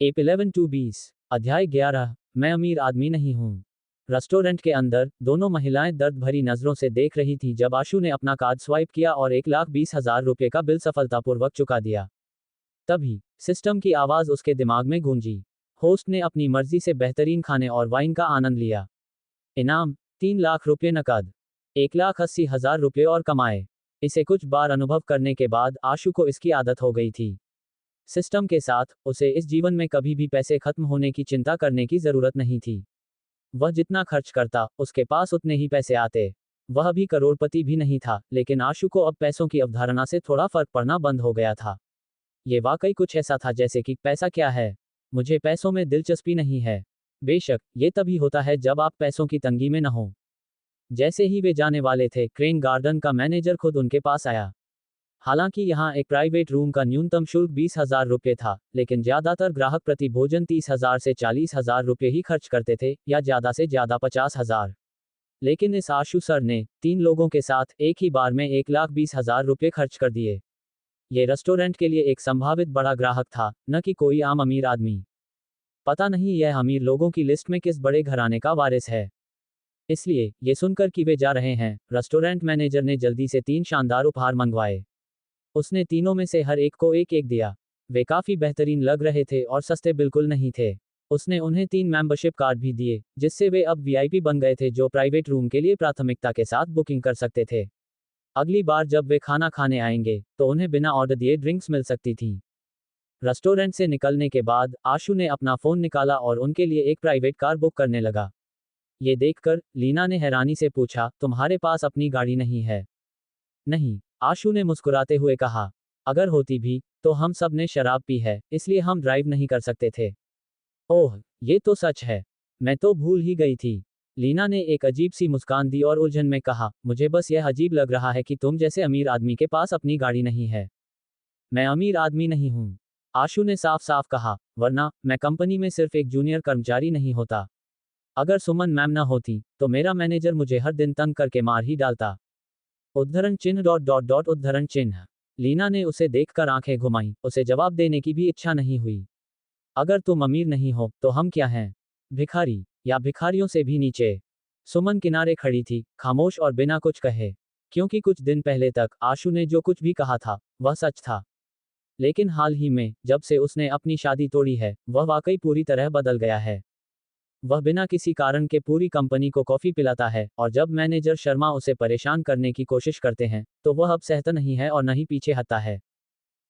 App 11 to 20 अध्याय 11 मैं अमीर आदमी नहीं हूँ। रेस्टोरेंट के अंदर दोनों महिलाएं दर्द भरी नजरों से देख रही थी जब आशु ने अपना कार्ड स्वाइप किया और 1,20,000 रुपये का बिल सफलतापूर्वक चुका दिया। तभी सिस्टम की आवाज उसके दिमाग में गूंजी। होस्ट ने अपनी मर्जी से बेहतरीन खाने और वाइन का आनंद लिया। इनाम 3 लाख रुपये नकद, 1,80,000 रुपये और कमाए। इसे कुछ बार अनुभव करने के बाद आशु को इसकी आदत हो गई थी। सिस्टम के साथ उसे इस जीवन में कभी भी पैसे खत्म होने की चिंता करने की जरूरत नहीं थी। वह जितना खर्च करता उसके पास उतने ही पैसे आते। वह भी करोड़पति भी नहीं था, लेकिन आशु को अब पैसों की अवधारणा से थोड़ा फर्क पड़ना बंद हो गया था। ये वाकई कुछ ऐसा था जैसे कि पैसा क्या है, मुझे पैसों में दिलचस्पी नहीं है। बेशक ये तभी होता है जब आप पैसों की तंगी में न हो। जैसे ही वे जाने वाले थे, क्रेन गार्डन का मैनेजर खुद उनके पास आया। हालांकि यहाँ एक प्राइवेट रूम का न्यूनतम शुल्क 20,000 रुपये था, लेकिन ज्यादातर ग्राहक प्रति भोजन 30,000 से 40,000 रुपये ही खर्च करते थे, या ज्यादा से ज्यादा 50,000। लेकिन इस आशु सर ने 3 लोगों के साथ एक ही बार में 1,20,000 रुपये खर्च कर दिए। ये रेस्टोरेंट के लिए एक संभावित बड़ा ग्राहक था, न कि कोई आम अमीर आदमी। पता नहीं यह अमीर लोगों की लिस्ट में किस बड़े घराने का वारिस है। इसलिए ये सुनकर कि वे जा रहे हैं, रेस्टोरेंट मैनेजर ने जल्दी से 3 शानदार उपहार मंगवाए। उसने तीनों में से हर एक को एक एक दिया। वे काफी बेहतरीन लग रहे थे और सस्ते बिल्कुल नहीं थे। उसने उन्हें 3 मेंबरशिप कार्ड भी दिए, जिससे वे अब वीआईपी बन गए थे, जो प्राइवेट रूम के लिए प्राथमिकता के साथ बुकिंग कर सकते थे। अगली बार जब वे खाना खाने आएंगे तो उन्हें बिना ऑर्डर दिए ड्रिंक्स मिल सकती थी। रेस्टोरेंट से निकलने के बाद आशु ने अपना फोन निकाला और उनके लिए एक प्राइवेट कार बुक करने लगा। ये देखकर लीना ने हैरानी से पूछा, तुम्हारे पास अपनी गाड़ी नहीं है? नहीं, आशु ने मुस्कुराते हुए कहा। अगर होती भी तो हम सब ने शराब पी है, इसलिए हम ड्राइव नहीं कर सकते थे। ओह, ये तो सच है, मैं तो भूल ही गई थी। लीना ने एक अजीब सी मुस्कान दी और उलझन में कहा, मुझे बस यह अजीब लग रहा है कि तुम जैसे अमीर आदमी के पास अपनी गाड़ी नहीं है। मैं अमीर आदमी नहीं हूँ, आशु ने साफ साफ कहा, वरना मैं कंपनी में सिर्फ एक जूनियर कर्मचारी नहीं होता। अगर सुमन मैम न होती तो मेरा मैनेजर मुझे हर दिन तंग करके मार ही डालता। उद्धरण चिन्ह ... उद्धरण चिन्ह। लीना ने उसे देखकर आंखें घुमाई, उसे जवाब देने की भी इच्छा नहीं हुई। अगर तुम अमीर नहीं हो तो हम क्या हैं? भिखारी, या भिखारियों से भी नीचे? सुमन किनारे खड़ी थी, खामोश और बिना कुछ कहे, क्योंकि कुछ दिन पहले तक आशु ने जो कुछ भी कहा था वह सच था। लेकिन हाल ही में जब से उसने अपनी शादी तोड़ी है, वह वाकई पूरी तरह बदल गया है। वह बिना किसी कारण के पूरी कंपनी को कॉफी पिलाता है, और जब मैनेजर शर्मा उसे परेशान करने की कोशिश करते हैं तो वह अब सहता नहीं है और न ही पीछे हटता है।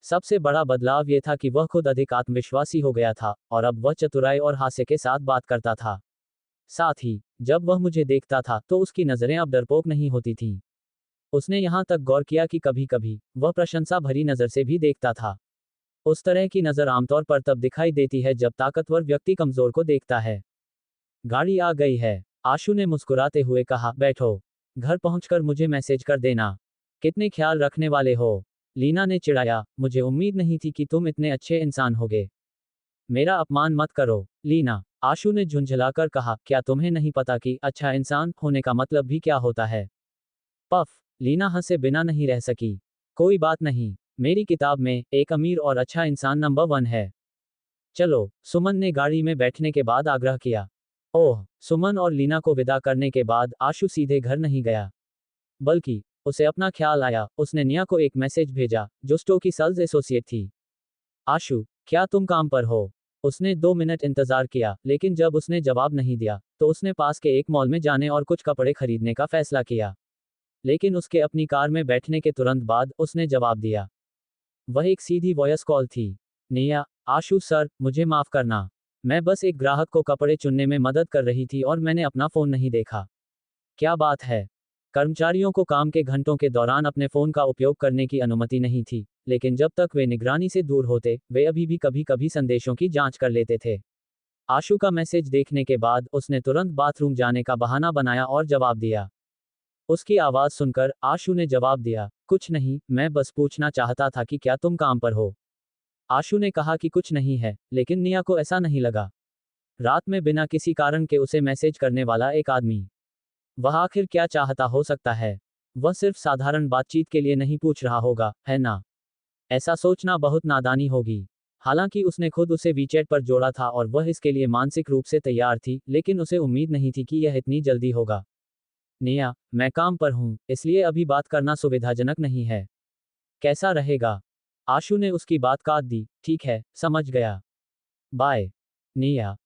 सबसे बड़ा बदलाव यह था कि वह खुद अधिक आत्मविश्वासी हो गया था, और अब वह चतुराई और हास्य के साथ बात करता था। साथ ही जब वह मुझे देखता था तो उसकी नजरें अब डरपोक नहीं होती थीं। उसने यहाँ तक गौर किया कि कभी कभी वह प्रशंसा भरी नजर से भी देखता था। उस तरह की नजर आमतौर पर तब दिखाई देती है जब ताकतवर व्यक्ति कमजोर को देखता है। गाड़ी आ गई है, आशु ने मुस्कुराते हुए कहा, बैठो। घर पहुंचकर मुझे मैसेज कर देना। कितने ख्याल रखने वाले हो? लीना ने चिढ़ाया, मुझे उम्मीद नहीं थी कि तुम इतने अच्छे इंसान होगे। मेरा अपमान मत करो, लीना, आशु ने झुंझलाकर कहा, क्या तुम्हें नहीं पता कि अच्छा इंसान होने का मतलब भी क्या होता है? पफ, लीना हंसे बिना नहीं रह सकी। कोई बात नहीं, मेरी किताब में एक अमीर और अच्छा इंसान नंबर 1 है। चलो, सुमन ने गाड़ी में बैठने के बाद आग्रह किया। ओह, सुमन और लीना को विदा करने के बाद आशु सीधे घर नहीं गया, बल्कि उसे अपना ख्याल आया। उसने निया को एक मैसेज भेजा, जो स्टो की सेल्स एसोसिएट थी। आशु, क्या तुम काम पर हो? उसने 2 मिनट इंतजार किया, लेकिन जब उसने जवाब नहीं दिया तो उसने पास के एक मॉल में जाने और कुछ कपड़े खरीदने का फैसला किया। लेकिन उसके अपनी कार में बैठने के तुरंत बाद उसने जवाब दिया। वह एक सीधी वॉयस कॉल थी। निया, आशु सर, मुझे माफ करना, मैं बस एक ग्राहक को कपड़े चुनने में मदद कर रही थी और मैंने अपना फोन नहीं देखा। क्या बात है? कर्मचारियों को काम के घंटों के दौरान अपने फोन का उपयोग करने की अनुमति नहीं थी, लेकिन जब तक वे निगरानी से दूर होते, वे अभी भी कभी कभी संदेशों की जांच कर लेते थे। आशु का मैसेज देखने के बाद उसने तुरंत बाथरूम जाने का बहाना बनाया और जवाब दिया। उसकी आवाज सुनकर आशु ने जवाब दिया, कुछ नहीं, मैं बस पूछना चाहता था कि क्या तुम काम पर हो? आशु ने कहा कि कुछ नहीं है, लेकिन निया को ऐसा नहीं लगा। रात में बिना किसी कारण के उसे मैसेज करने वाला एक आदमी, वह आखिर क्या चाहता हो सकता है? वह सिर्फ साधारण बातचीत के लिए नहीं पूछ रहा होगा, है ना? ऐसा सोचना बहुत नादानी होगी। हालांकि उसने खुद उसे वीचैट पर जोड़ा था और वह इसके लिए मानसिक रूप से तैयार थी, लेकिन उसे उम्मीद नहीं थी कि यह इतनी जल्दी होगा। निया, मैं काम पर हूँ, इसलिए अभी बात करना सुविधाजनक नहीं है। कैसा रहेगा? आशु ने उसकी बात काट दी। ठीक है, समझ गया। बाय। निया।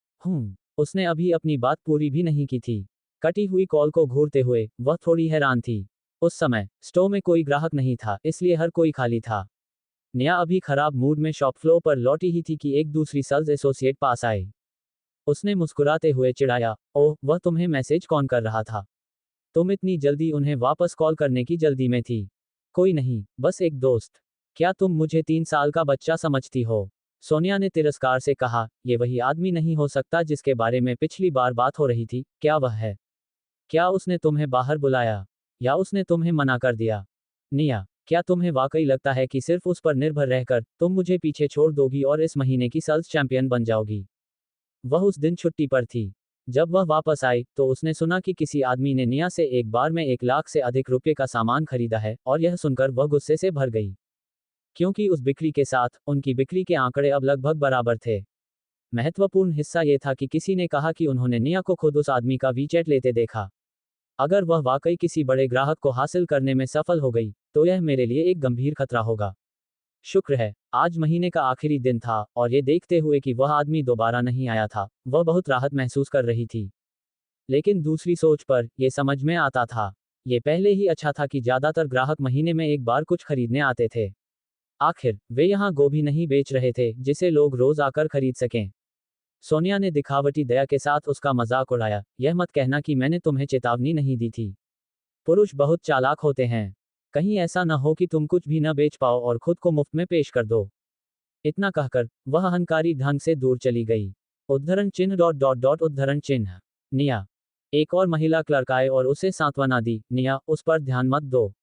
उसने अभी अपनी बात पूरी भी नहीं की थी। कटी हुई कॉल को घूरते हुए वह थोड़ी हैरान थी। उस समय स्टोर में कोई ग्राहक नहीं था, इसलिए हर कोई खाली था। निया अभी खराब मूड में शॉप फ्लोर पर लौटी ही थी कि एक दूसरी सेल्स एसोसिएट पास आई। उसने मुस्कुराते हुए चिढ़ाया, ओह, वह तुम्हें मैसेज कौन कर रहा था? तुम इतनी जल्दी उन्हें वापस कॉल करने की जल्दी में थी? कोई नहीं, बस एक दोस्त। क्या तुम मुझे 3 साल का बच्चा समझती हो? सोनिया ने तिरस्कार से कहा, ये वही आदमी नहीं हो सकता जिसके बारे में पिछली बार बात हो रही थी, क्या वह है? क्या उसने तुम्हें बाहर बुलाया? या उसने तुम्हें मना कर दिया? निया, क्या तुम्हें वाकई लगता है कि सिर्फ उस पर निर्भर रहकर तुम मुझे पीछे छोड़ दोगी और इस महीने की सेल्स चैंपियन बन जाओगी? वह उस दिन छुट्टी पर थी। जब वह वापस आई तो उसने सुना कि किसी आदमी ने निया से एक बार में 1 लाख से अधिक रुपये का सामान खरीदा है, और यह सुनकर वह गुस्से से भर गई। क्योंकि उस बिक्री के साथ उनकी बिक्री के आंकड़े अब लगभग बराबर थे। महत्वपूर्ण हिस्सा ये था कि किसी ने कहा कि उन्होंने निया को खुद उस आदमी का वीचैट लेते देखा। अगर वह वाकई किसी बड़े ग्राहक को हासिल करने में सफल हो गई, तो यह मेरे लिए एक गंभीर खतरा होगा। शुक्र है, आज महीने का आखिरी दिन था, और ये देखते हुए कि वह आदमी दोबारा नहीं आया था, वह बहुत राहत महसूस कर रही थी। लेकिन दूसरी सोच पर, यह समझ में आता था। ये पहले ही अच्छा था कि ज्यादातर ग्राहक महीने में एक बार कुछ खरीदने आते थे। आखिर, वे यहाँ गोभी नहीं बेच रहे थे, जिसे लोग रोज आकर खरीद सकें। सोनिया ने दिखावटी दया के साथ उसका मजाक उड़ाया, यह मत कहना कि मैंने तुम्हें चेतावनी नहीं दी थी। पुरुष बहुत चालाक होते हैं। कहीं ऐसा न हो कि तुम कुछ भी न बेच पाओ और खुद को मुफ्त में पेश कर दो। इतना कहकर वह अहंकारी ढंग से दूर चली गई। उद्धरण चिन्ह डॉट डॉट डॉट उद्धरण चिन्ह। निया। एक और महिला क्लर्क आए और उसे सांत्वना दी, निया, उस पर ध्यान मत दो।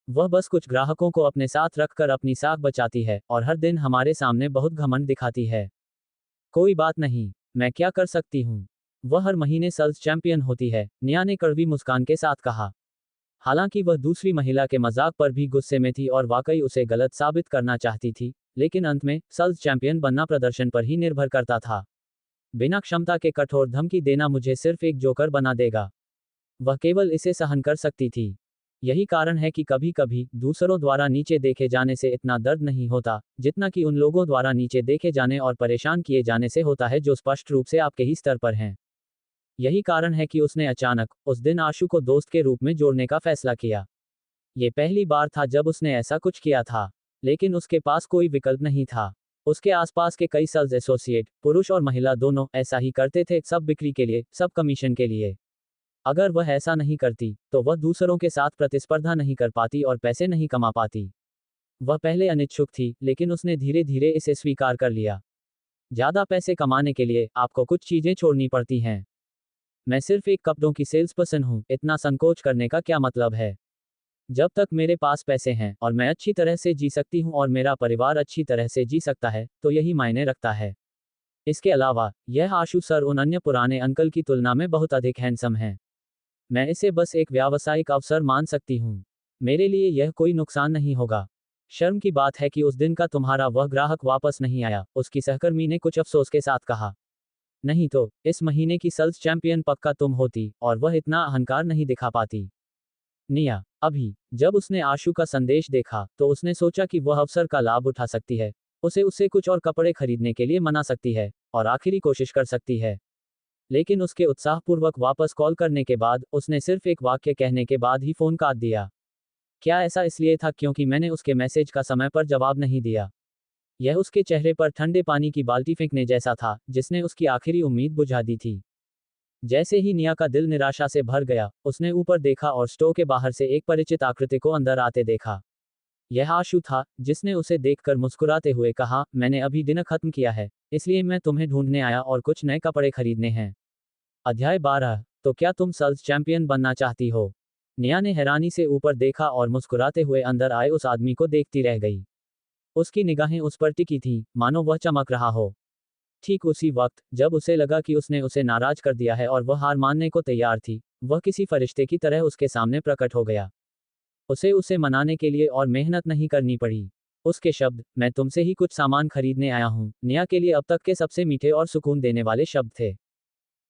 वह बस कुछ ग्राहकों को अपने साथ रखकर अपनी साख बचाती है और हर दिन हमारे सामने बहुत घमंड दिखाती है। कोई बात नहीं, मैं क्या कर सकती हूँ? वह हर महीने सेल्स चैंपियन होती है, निया ने कड़वी मुस्कान के साथ कहा। हालांकि वह दूसरी महिला के मजाक पर भी गुस्से में थी और वाकई उसे गलत साबित करना चाहती थी, लेकिन अंत में सेल्स चैंपियन बनना प्रदर्शन पर ही निर्भर करता था। बिना क्षमता के कठोर धमकी देना मुझे सिर्फ एक जोकर बना देगा। वह केवल इसे सहन कर सकती थी। यही कारण है कि कभी कभी दूसरों द्वारा नीचे देखे जाने से इतना दर्द नहीं होता, जितना कि उन लोगों द्वारा नीचे देखे जाने और परेशान किए जाने से होता है जो स्पष्ट रूप से आपके ही स्तर पर हैं। यही कारण है कि उसने अचानक उस दिन आशु को दोस्त के रूप में जोड़ने का फैसला किया। ये पहली बार था जब उसने ऐसा कुछ किया था, लेकिन उसके पास कोई विकल्प नहीं था। उसके आसपास के कई सेल्स एसोसिएट, पुरुष और महिला दोनों, ऐसा ही करते थे, सब बिक्री के लिए, सब कमीशन के लिए। अगर वह ऐसा नहीं करती, तो वह दूसरों के साथ प्रतिस्पर्धा नहीं कर पाती और पैसे नहीं कमा पाती। वह पहले अनिच्छुक थी, लेकिन उसने धीरे धीरे इसे स्वीकार कर लिया। ज्यादा पैसे कमाने के लिए आपको कुछ चीजें छोड़नी पड़ती हैं। मैं सिर्फ एक कपड़ों की सेल्स पर्सन हूँ, इतना संकोच करने का क्या मतलब है? जब तक मेरे पास पैसे हैं और मैं अच्छी तरह से जी सकती हूँ और मेरा परिवार अच्छी तरह से जी सकता है, तो यही मायने रखता है। इसके अलावा, यह आशु सर उन अन्य पुराने अंकल की तुलना में बहुत अधिक हैंडसम है। मैं इसे बस एक व्यावसायिक अवसर मान सकती हूँ। मेरे लिए यह कोई नुकसान नहीं होगा। शर्म की बात है कि उस दिन का तुम्हारा वह ग्राहक वापस नहीं आया, उसकी सहकर्मी ने कुछ अफसोस के साथ कहा। नहीं तो, इस महीने की सेल्स चैंपियन पक्का तुम होती, और वह इतना अहंकार नहीं दिखा पाती। निया। अभी, जब उसने आशु का संदेश देखा, तो उसने सोचा कि वह अवसर का लाभ उठा सकती है। उसे उससे कुछ और कपड़े खरीदने के लिए मना सकती है, और आखिरी कोशिश कर सकती है। लेकिन उसके उत्साहपूर्वक वापस कॉल करने के बाद, उसने सिर्फ एक वाक्य कहने के बाद ही फोन काट दिया। क्या ऐसा इसलिए था क्योंकि मैंने उसके मैसेज का समय पर जवाब नहीं दिया? यह उसके चेहरे पर ठंडे पानी की बाल्टी फेंकने जैसा था, जिसने उसकी आखिरी उम्मीद बुझा दी थी। जैसे ही निया का दिल निराशा से भर गया, उसने ऊपर देखा और स्टोर के बाहर से एक परिचित आकृति को अंदर आते देखा। यह आशु था, जिसने उसे देखकर मुस्कुराते हुए कहा, मैंने अभी दिन खत्म किया है, इसलिए मैं तुम्हें ढूंढने आया और कुछ नए कपड़े खरीदने हैं। अध्याय 12। तो क्या तुम सेल्स चैंपियन बनना चाहती हो? निया ने हैरानी से ऊपर देखा और मुस्कुराते हुए अंदर आए उस आदमी को देखती रह गई। उसकी निगाहें उस पर टिकी थीं, मानो वह चमक रहा हो। ठीक उसी वक्त, जब उसे लगा कि उसने उसे नाराज कर दिया है और वह हार मानने को तैयार थी, वह किसी फरिश्ते की तरह उसके सामने प्रकट हो गया। उसे मनाने के लिए और मेहनत नहीं करनी पड़ी। उसके शब्द, मैं तुमसे ही कुछ सामान खरीदने आया हूँ, नेहा के लिए अब तक के सबसे मीठे और सुकून देने वाले शब्द थे।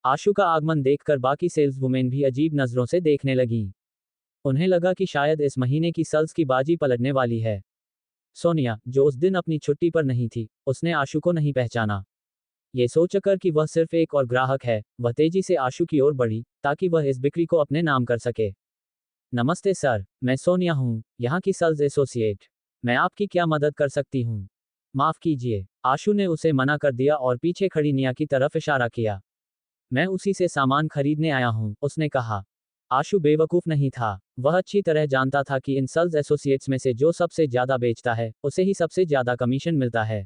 आशु का आगमन देखकर बाकी सेल्स वुमेन भी अजीब नजरों से देखने लगीं। उन्हें लगा कि शायद इस महीने की सेल्स की बाजी पलटने वाली है। सोनिया, जो उस दिन अपनी छुट्टी पर नहीं थी, उसने आशु को नहीं पहचाना। ये सोचकर कि वह सिर्फ एक और ग्राहक है, वह तेजी से आशु की ओर बढ़ी, ताकि वह इस बिक्री को अपने नाम कर सके। नमस्ते सर, मैं सोनिया हूँ, यहाँ की सेल्स एसोसिएट। मैं आपकी क्या मदद कर सकती हूँ? माफ कीजिए, आशु ने उसे मना कर दिया और पीछे खड़ी निया की तरफ इशारा किया। मैं उसी से सामान खरीदने आया हूँ, उसने कहा। आशु बेवकूफ नहीं था, वह अच्छी तरह जानता था कि इन सेल्स एसोसिएट्स में से जो सबसे ज्यादा बेचता है, उसे ही सबसे ज्यादा कमीशन मिलता है।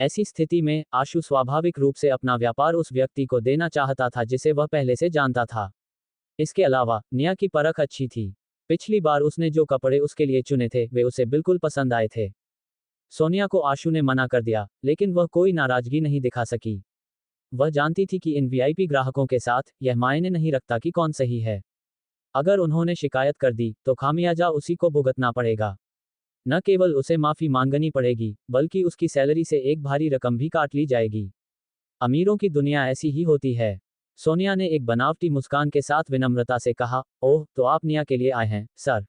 ऐसी स्थिति में आशु स्वाभाविक रूप से अपना व्यापार उस व्यक्ति को देना चाहता था जिसे वह पहले से जानता था। इसके अलावा निया की परख अच्छी थी। पिछली बार उसने जो कपड़े उसके लिए चुने थे वे उसे बिल्कुल पसंद आए थे। सोनिया को आशु ने मना कर दिया, लेकिन वह कोई नाराजगी नहीं दिखा सकी। वह जानती थी कि इन वीआईपी ग्राहकों के साथ यह मायने नहीं रखता कि कौन सही है। अगर उन्होंने शिकायत कर दी तो खामियाजा उसी को भुगतना पड़ेगा। न केवल उसे माफी मांगनी पड़ेगी, बल्कि उसकी सैलरी से एक भारी रकम भी काट ली जाएगी। अमीरों की दुनिया ऐसी ही होती है। सोनिया ने एक बनावटी मुस्कान के साथ विनम्रता से कहा, ओह, तो आप निया के लिए आए हैं, सर।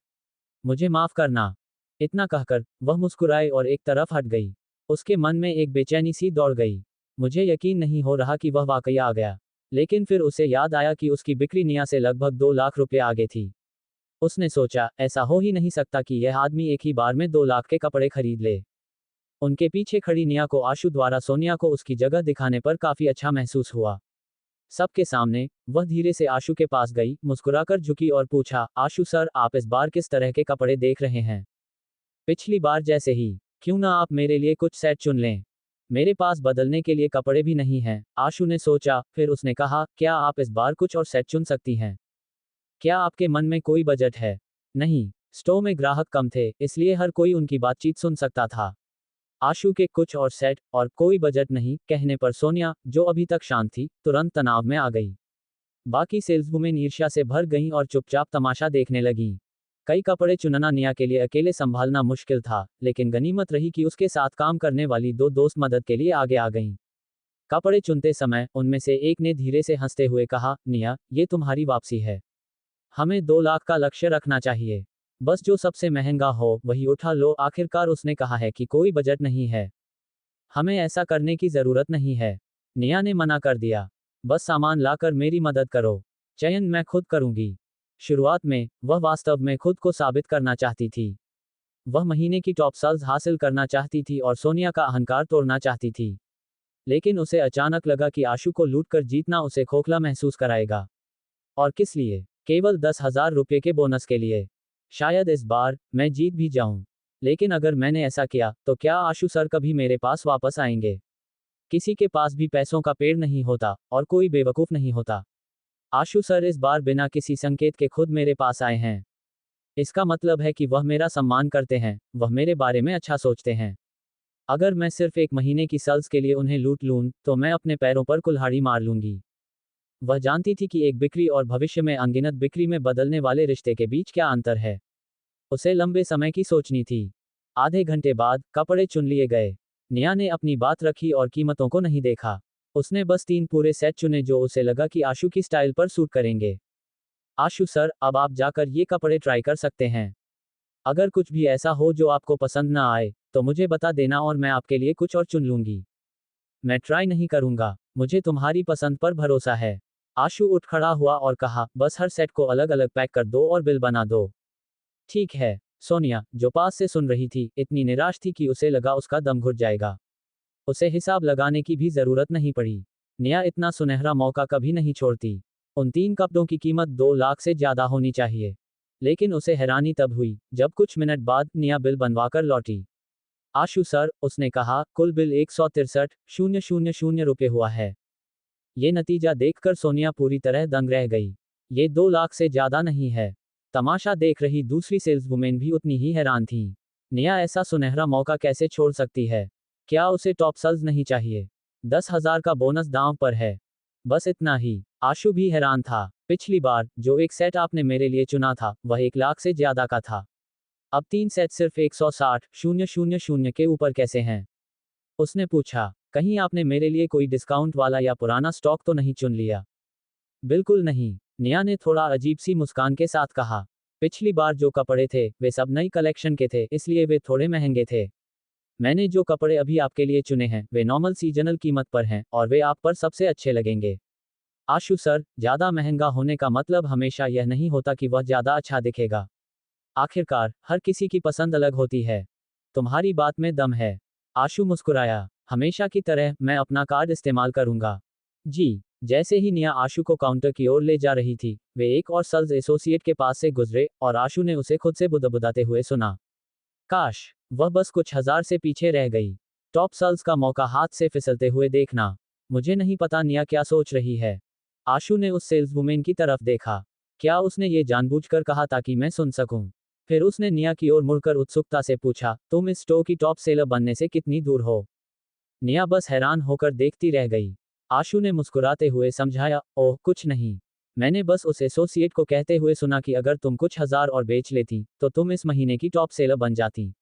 मुझे माफ करना। इतना कहकर वह मुस्कुराए और एक तरफ हट गई। उसके मन में एक बेचैनी सी दौड़ गई। मुझे यकीन नहीं हो रहा कि वह वाकई आ गया। लेकिन फिर उसे याद आया कि उसकी बिक्री निया से लगभग 2 लाख रुपए आगे थी। उसने सोचा, ऐसा हो ही नहीं सकता कि यह आदमी एक ही बार में 2 लाख के कपड़े खरीद ले। उनके पीछे खड़ी निया को आशु द्वारा सोनिया को उसकी जगह दिखाने पर काफी अच्छा महसूस हुआ। सबके सामने वह धीरे से आशु के पास गई, मुस्कुराकर झुकी और पूछा, आशु सर, आप इस बार किस तरह के कपड़े देख रहे हैं? पिछली बार जैसे ही। क्यों ना आप मेरे लिए कुछ सेट चुन लें? मेरे पास बदलने के लिए कपड़े भी नहीं हैं। आशु ने सोचा, फिर उसने कहा, क्या आप इस बार कुछ और सेट चुन सकती हैं? क्या आपके मन में कोई बजट है? नहीं, स्टोर में ग्राहक कम थे, इसलिए हर कोई उनकी बातचीत सुन सकता था। आशु के कुछ और सेट और कोई बजट नहीं कहने पर सोनिया, जो अभी तक शांत थी, तुरंत तनाव में आ गई। बाकी सेल्सवुमेन ईर्ष्या से भर गईं और चुपचाप तमाशा देखने लगीं। कई कपड़े चुनना निया के लिए अकेले संभालना मुश्किल था, लेकिन गनीमत रही कि उसके साथ काम करने वाली 2 दोस्त मदद के लिए आगे आ गईं। कपड़े चुनते समय उनमें से एक ने धीरे से हंसते हुए कहा, निया, ये तुम्हारी वापसी है। हमें 2 लाख का लक्ष्य रखना चाहिए। बस जो सबसे महंगा हो वही उठा लो। आखिरकार उसने कहा है कि कोई बजट नहीं है। हमें ऐसा करने की जरूरत नहीं है। निया ने मना कर दिया। बस सामान लाकर मेरी मदद करो। चयन मैं खुद करूंगी। शुरुआत में वह वास्तव में खुद को साबित करना चाहती थी। वह महीने की टॉप सेल्स हासिल करना चाहती थी और सोनिया का अहंकार तोड़ना चाहती थी। लेकिन उसे अचानक लगा कि आशु को लूटकर जीतना उसे खोखला महसूस कराएगा। और किस लिए? केवल 10,000 रुपये के बोनस के लिए। शायद इस बार मैं जीत भी जाऊं। लेकिन अगर मैंने ऐसा किया तो क्या आशु सर कभी मेरे पास वापस आएंगे? किसी के पास भी पैसों का पेड़ नहीं होता और कोई बेवकूफ नहीं होता। आशु सर इस बार बिना किसी संकेत के खुद मेरे पास आए हैं। इसका मतलब है कि वह मेरा सम्मान करते हैं, वह मेरे बारे में अच्छा सोचते हैं। अगर मैं सिर्फ एक महीने की सेल्स के लिए उन्हें लूट लूं, तो मैं अपने पैरों पर कुल्हाड़ी मार लूंगी। वह जानती थी कि एक बिक्री और भविष्य में अनगिनत बिक्री में बदलने वाले रिश्ते के बीच क्या अंतर है। उसे लंबे समय की सोचनी थी। आधे घंटे बाद कपड़े चुन लिए गए। निया ने अपनी बात रखी और कीमतों को नहीं देखा। उसने बस 3 पूरे सेट चुने जो उसे लगा कि आशु की स्टाइल पर सूट करेंगे। आशु सर, अब आप जाकर ये कपड़े ट्राई कर सकते हैं। अगर कुछ भी ऐसा हो जो आपको पसंद ना आए, तो मुझे बता देना और मैं आपके लिए कुछ और चुन लूंगी। मैं ट्राई नहीं करूंगा, मुझे तुम्हारी पसंद पर भरोसा है। आशु उठ खड़ा हुआ और कहा, बस हर सेट को अलग अलग पैक कर दो और बिल बना दो। ठीक है। सोनिया, जो पास से सुन रही थी, इतनी निराश थी कि उसे लगा उसका दम घुट जाएगा। उसे हिसाब लगाने की भी जरूरत नहीं पड़ी। निया इतना सुनहरा मौका कभी नहीं छोड़ती। उन 3 कपड़ों की कीमत 2 लाख से ज्यादा होनी चाहिए। लेकिन उसे हैरानी तब हुई जब कुछ मिनट बाद निया बिल बनवाकर लौटी। आशु सर, उसने कहा, कुल बिल 163,000 रुपये हुआ है। ये नतीजा देखकर सोनिया पूरी तरह दंग रह गई। ये 2 लाख से ज्यादा नहीं है। तमाशा देख रही दूसरी सेल्सवुमेन भी उतनी ही हैरान थी। निया ऐसा सुनहरा मौका कैसे छोड़ सकती है? क्या उसे टॉप सेल्स नहीं चाहिए? 10,000 का बोनस दांव पर है। बस इतना ही। आशु भी हैरान था। पिछली बार जो एक सेट आपने मेरे लिए चुना था, वह 1 लाख से ज्यादा का था। अब 3 सेट सिर्फ 160,000 के ऊपर कैसे हैं? उसने पूछा, कहीं आपने मेरे लिए कोई डिस्काउंट वाला या पुराना स्टॉक तो नहीं चुन लिया? बिल्कुल नहीं, निया ने थोड़ा अजीब सी मुस्कान के साथ कहा। पिछली बार जो कपड़े थे, वे सब नई कलेक्शन के थे, इसलिए वे थोड़े महंगे थे। मैंने जो कपड़े अभी आपके लिए चुने हैं, वे नॉर्मल सीजनल कीमत पर हैं, और वे आप पर सबसे अच्छे लगेंगे। आशु सर, ज़्यादा महंगा होने का मतलब हमेशा यह नहीं होता कि वह ज़्यादा अच्छा दिखेगा। आखिरकार, हर किसी की पसंद अलग होती है। तुम्हारी बात में दम है। आशु मुस्कुराया। हमेशा की तरह, मैं अपना कार्ड इस्तेमाल करूंगा। जी। जैसे ही निया आशु को काउंटर की ओर ले जा रही थी, वे एक और सेल्स एसोसिएट के पास से गुजरे, और आशु ने उसे खुद से बुदबुदाते हुए सुना। काश, वह बस कुछ हजार से पीछे रह गई। टॉप सेल्स का मौका हाथ से फिसलते हुए देखना। मुझे नहीं पता निया क्या सोच रही है। आशु ने उस सेल्सवुमेन की तरफ देखा। क्या उसने ये जानबूझकर कहा ताकि मैं सुन सकूं? फिर उसने निया की ओर मुड़कर उत्सुकता से पूछा, तुम इस स्टोर की टॉप सेलर बनने से कितनी दूर हो? निया बस हैरान होकर देखती रह गई। आशु ने मुस्कुराते हुए समझाया, ओह कुछ नहीं। मैंने बस उस एसोसिएट को कहते हुए सुना कि अगर तुम कुछ हजार और बेच लेती, तो तुम इस महीने की टॉप सेलर बन जाती।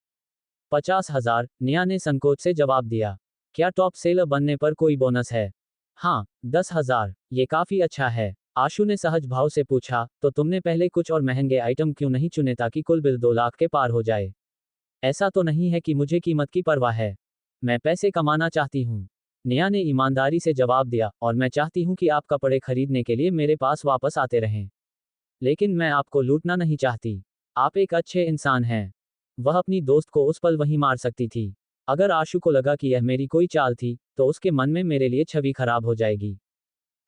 50,000, निया ने संकोच से जवाब दिया। क्या टॉप सेलर बनने पर कोई बोनस है? हाँ, 10,000, ये काफी अच्छा है। आशु ने सहज भाव से पूछा, तो तुमने पहले कुछ और महंगे आइटम क्यों नहीं चुने ताकि कुल बिल 2 लाख के पार हो जाए? ऐसा तो नहीं है कि मुझे कीमत की परवाह है। मैं पैसे कमाना चाहती हूँ। निया ने ईमानदारी से जवाब दिया, और मैं चाहती हूँ कि आप कपड़े खरीदने के लिए मेरे पास वापस आते रहें। लेकिन मैं आपको लूटना नहीं चाहती। आप एक अच्छे इंसान हैं। वह अपनी दोस्त को उस पल वहीं मार सकती थी। अगर आशु को लगा कि यह मेरी कोई चाल थी, तो उसके मन में मेरे लिए छवि खराब हो जाएगी।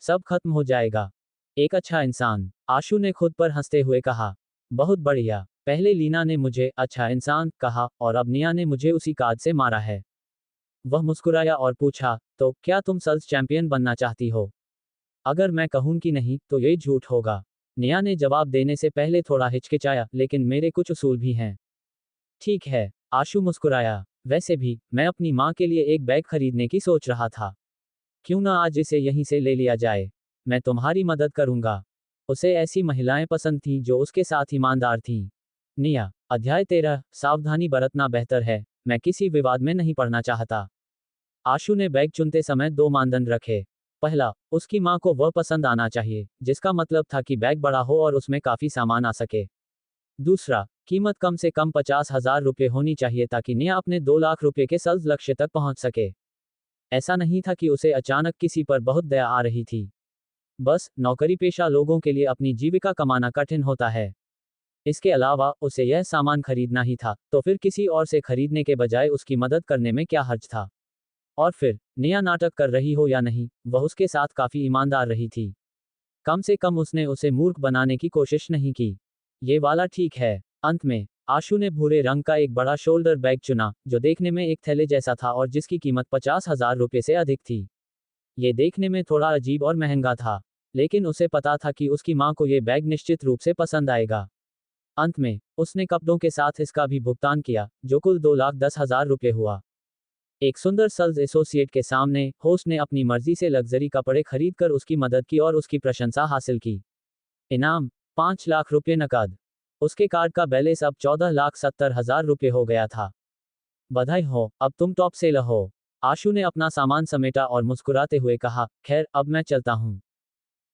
सब खत्म हो जाएगा। एक अच्छा इंसान, आशु ने खुद पर हंसते हुए कहा। बहुत बढ़िया। पहले लीना ने मुझे अच्छा इंसान कहा, और अब निया ने मुझे उसी कार्ड से मारा है। वह मुस्कुराया और पूछा, तो क्या तुम सेल्स चैंपियन बनना चाहती हो? अगर मैं कहूं कि नहीं, तो ये झूठ होगा। निया ने जवाब देने से पहले थोड़ा हिचकिचाया, लेकिन मेरे कुछ उसूल भी हैं। ठीक है, आशु मुस्कुराया। वैसे भी, मैं अपनी माँ के लिए एक बैग खरीदने की सोच रहा था। क्यों ना आज इसे यहीं से ले लिया जाए? मैं तुम्हारी मदद करूंगा। उसे ऐसी महिलाएं पसंद थीं जो उसके साथ ईमानदार थीं। निया, अध्याय 13, सावधानी बरतना बेहतर है। मैं किसी विवाद में नहीं पड़ना चाहता। आशु ने बैग चुनते समय 2 मानदंड रखे। पहला, उसकी माँ को वह पसंद आना चाहिए, जिसका मतलब था कि बैग बड़ा हो और उसमें काफी सामान आ सके। दूसरा, कीमत कम से कम 50,000 रुपये होनी चाहिए ताकि निया अपने 2 लाख रुपये के सेल्स लक्ष्य तक पहुंच सके। ऐसा नहीं था कि उसे अचानक किसी पर बहुत दया आ रही थी। बस, नौकरी पेशा लोगों के लिए अपनी जीविका कमाना कठिन होता है। इसके अलावा, उसे यह सामान खरीदना ही था, तो फिर किसी और से खरीदने के बजाय उसकी मदद करने में क्या हर्ज था? और फिर, निया नाटक कर रही हो या नहीं, वह उसके साथ काफी ईमानदार रही थी। कम से कम उसने उसे मूर्ख बनाने की कोशिश नहीं की। ये वाला ठीक है। अंत में, आशु ने भूरे रंग का एक बड़ा शोल्डर बैग चुना, जो देखने में एक थैले जैसा था और जिसकी कीमत 50,000 रुपये से अधिक थी। ये देखने में थोड़ा अजीब और महंगा था, लेकिन उसे पता था कि उसकी माँ को ये बैग निश्चित रूप से पसंद आएगा। अंत में, उसने कपड़ों के साथ इसका भी भुगतान किया, जो कुल 2,10,000 रुपये हुआ। एक सुंदर सेल्स एसोसिएट के सामने, होस्ट ने अपनी मर्जी से लग्जरी कपड़े खरीदकर उसकी मदद की और उसकी प्रशंसा हासिल की। इनाम, 5 लाख रुपये नकद। उसके कार्ड का बैलेंस अब 14,70,000 रुपये हो गया था। बधाई हो, अब तुम टॉप सेलर हो। आशु ने अपना सामान समेटा और मुस्कुराते हुए कहा, खैर अब मैं चलता हूँ।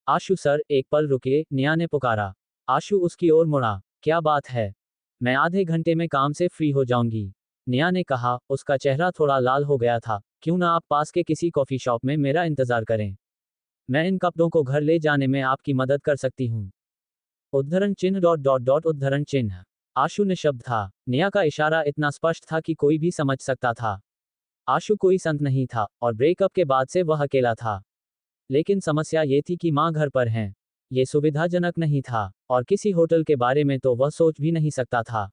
आशु सर, एक पल रुकिए, निया ने पुकारा। आशु उसकी ओर मुड़ा। क्या बात है? मैं आधे घंटे में काम से फ्री हो जाऊंगी। निया ने कहा, उसका चेहरा थोड़ा लाल हो गया था। क्यों ना आप पास के किसी कॉफी शॉप में मेरा इंतजार करें? मैं इन कपड़ों को घर ले जाने में आपकी मदद कर सकती हूँ। उद्धरण चिन्ह डॉट डॉट डॉट उद्धरण चिन्ह। आशु निशब्द था। निया का इशारा इतना स्पष्ट था कि कोई भी समझ सकता था। आशु कोई संत नहीं था, और ब्रेकअप के बाद से वह अकेला था। लेकिन समस्या ये थी कि माँ घर पर हैं। ये सुविधाजनक नहीं था, और किसी होटल के बारे में तो वह सोच भी नहीं सकता था।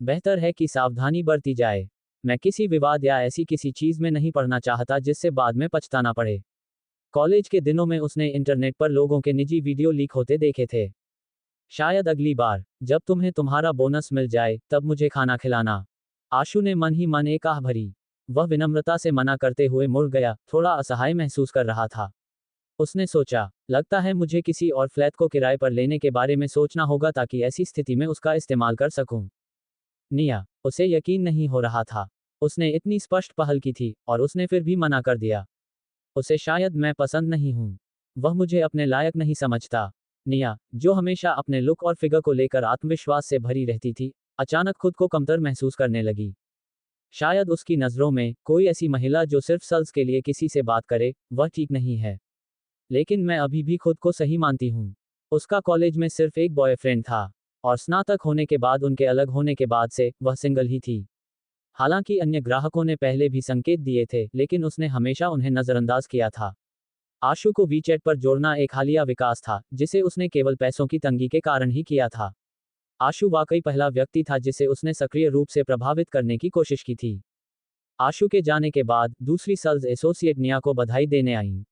बेहतर है कि सावधानी बरती जाए। मैं किसी विवाद या ऐसी किसी चीज में नहीं पड़ना चाहता जिससे बाद में पछताना पड़े। कॉलेज के दिनों में उसने इंटरनेट पर लोगों के निजी वीडियो लीक होते देखे थे। शायद अगली बार, जब तुम्हें तुम्हारा बोनस मिल जाए, तब मुझे खाना खिलाना। आशु ने मन ही मन एक आह भरी। वह विनम्रता से मना करते हुए मुड़ गया, थोड़ा असहाय महसूस कर रहा था। उसने सोचा, लगता है मुझे किसी और फ्लैट को किराए पर लेने के बारे में सोचना होगा ताकि ऐसी स्थिति में उसका इस्तेमाल कर सकूं। निया, उसे यकीन नहीं हो रहा था। उसने इतनी स्पष्ट पहल की थी और उसने फिर भी मना कर दिया। उसे शायद मैं पसंद नहीं हूँ। वह मुझे अपने लायक नहीं समझता। निया, जो हमेशा अपने लुक और फिगर को लेकर आत्मविश्वास से भरी रहती थी, अचानक खुद को कमतर महसूस करने लगी। शायद उसकी नज़रों में कोई ऐसी महिला जो सिर्फ सेल्स के लिए किसी से बात करे, वह ठीक नहीं है। लेकिन मैं अभी भी खुद को सही मानती हूँ। उसका कॉलेज में सिर्फ एक बॉयफ्रेंड था और स्नातक होने के बाद उनके अलग होने के बाद से वह सिंगल ही थी। हालांकि अन्य ग्राहकों ने पहले भी संकेत दिए थे, लेकिन उसने हमेशा उन्हें नज़रअंदाज किया था। आशु को वीचैट पर जोड़ना एक हालिया विकास था, जिसे उसने केवल पैसों की तंगी के कारण ही किया था। आशु वाकई पहला व्यक्ति था जिसे उसने सक्रिय रूप से प्रभावित करने की कोशिश की थी। आशु के जाने के बाद दूसरी सेल्स एसोसिएट निया को बधाई देने आई।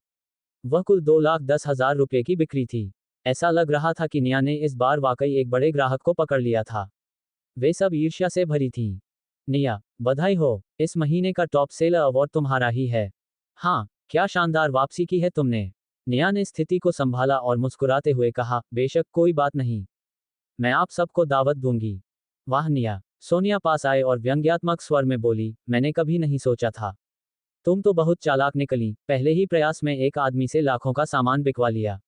वह कुल 2,10,000 रुपये की बिक्री थी। ऐसा लग रहा था कि निया ने इस बार वाकई एक बड़े ग्राहक को पकड़ लिया था। वे सब ईर्ष्या से भरी थीं। निया, बधाई हो, इस महीने का टॉप सेलर अवार्ड तुम्हारा ही है। हाँ, क्या शानदार वापसी की है तुमने। निया ने स्थिति को संभाला और मुस्कुराते हुए कहा, बेशक कोई बात नहीं। मैं आप सबको दावत दूंगी। वाह निया, सोनिया पास आए और व्यंग्यात्मक स्वर में बोली, मैंने कभी नहीं सोचा था। तुम तो बहुत चालाक निकली, पहले ही प्रयास में एक आदमी से लाखों का सामान बिकवा लिया।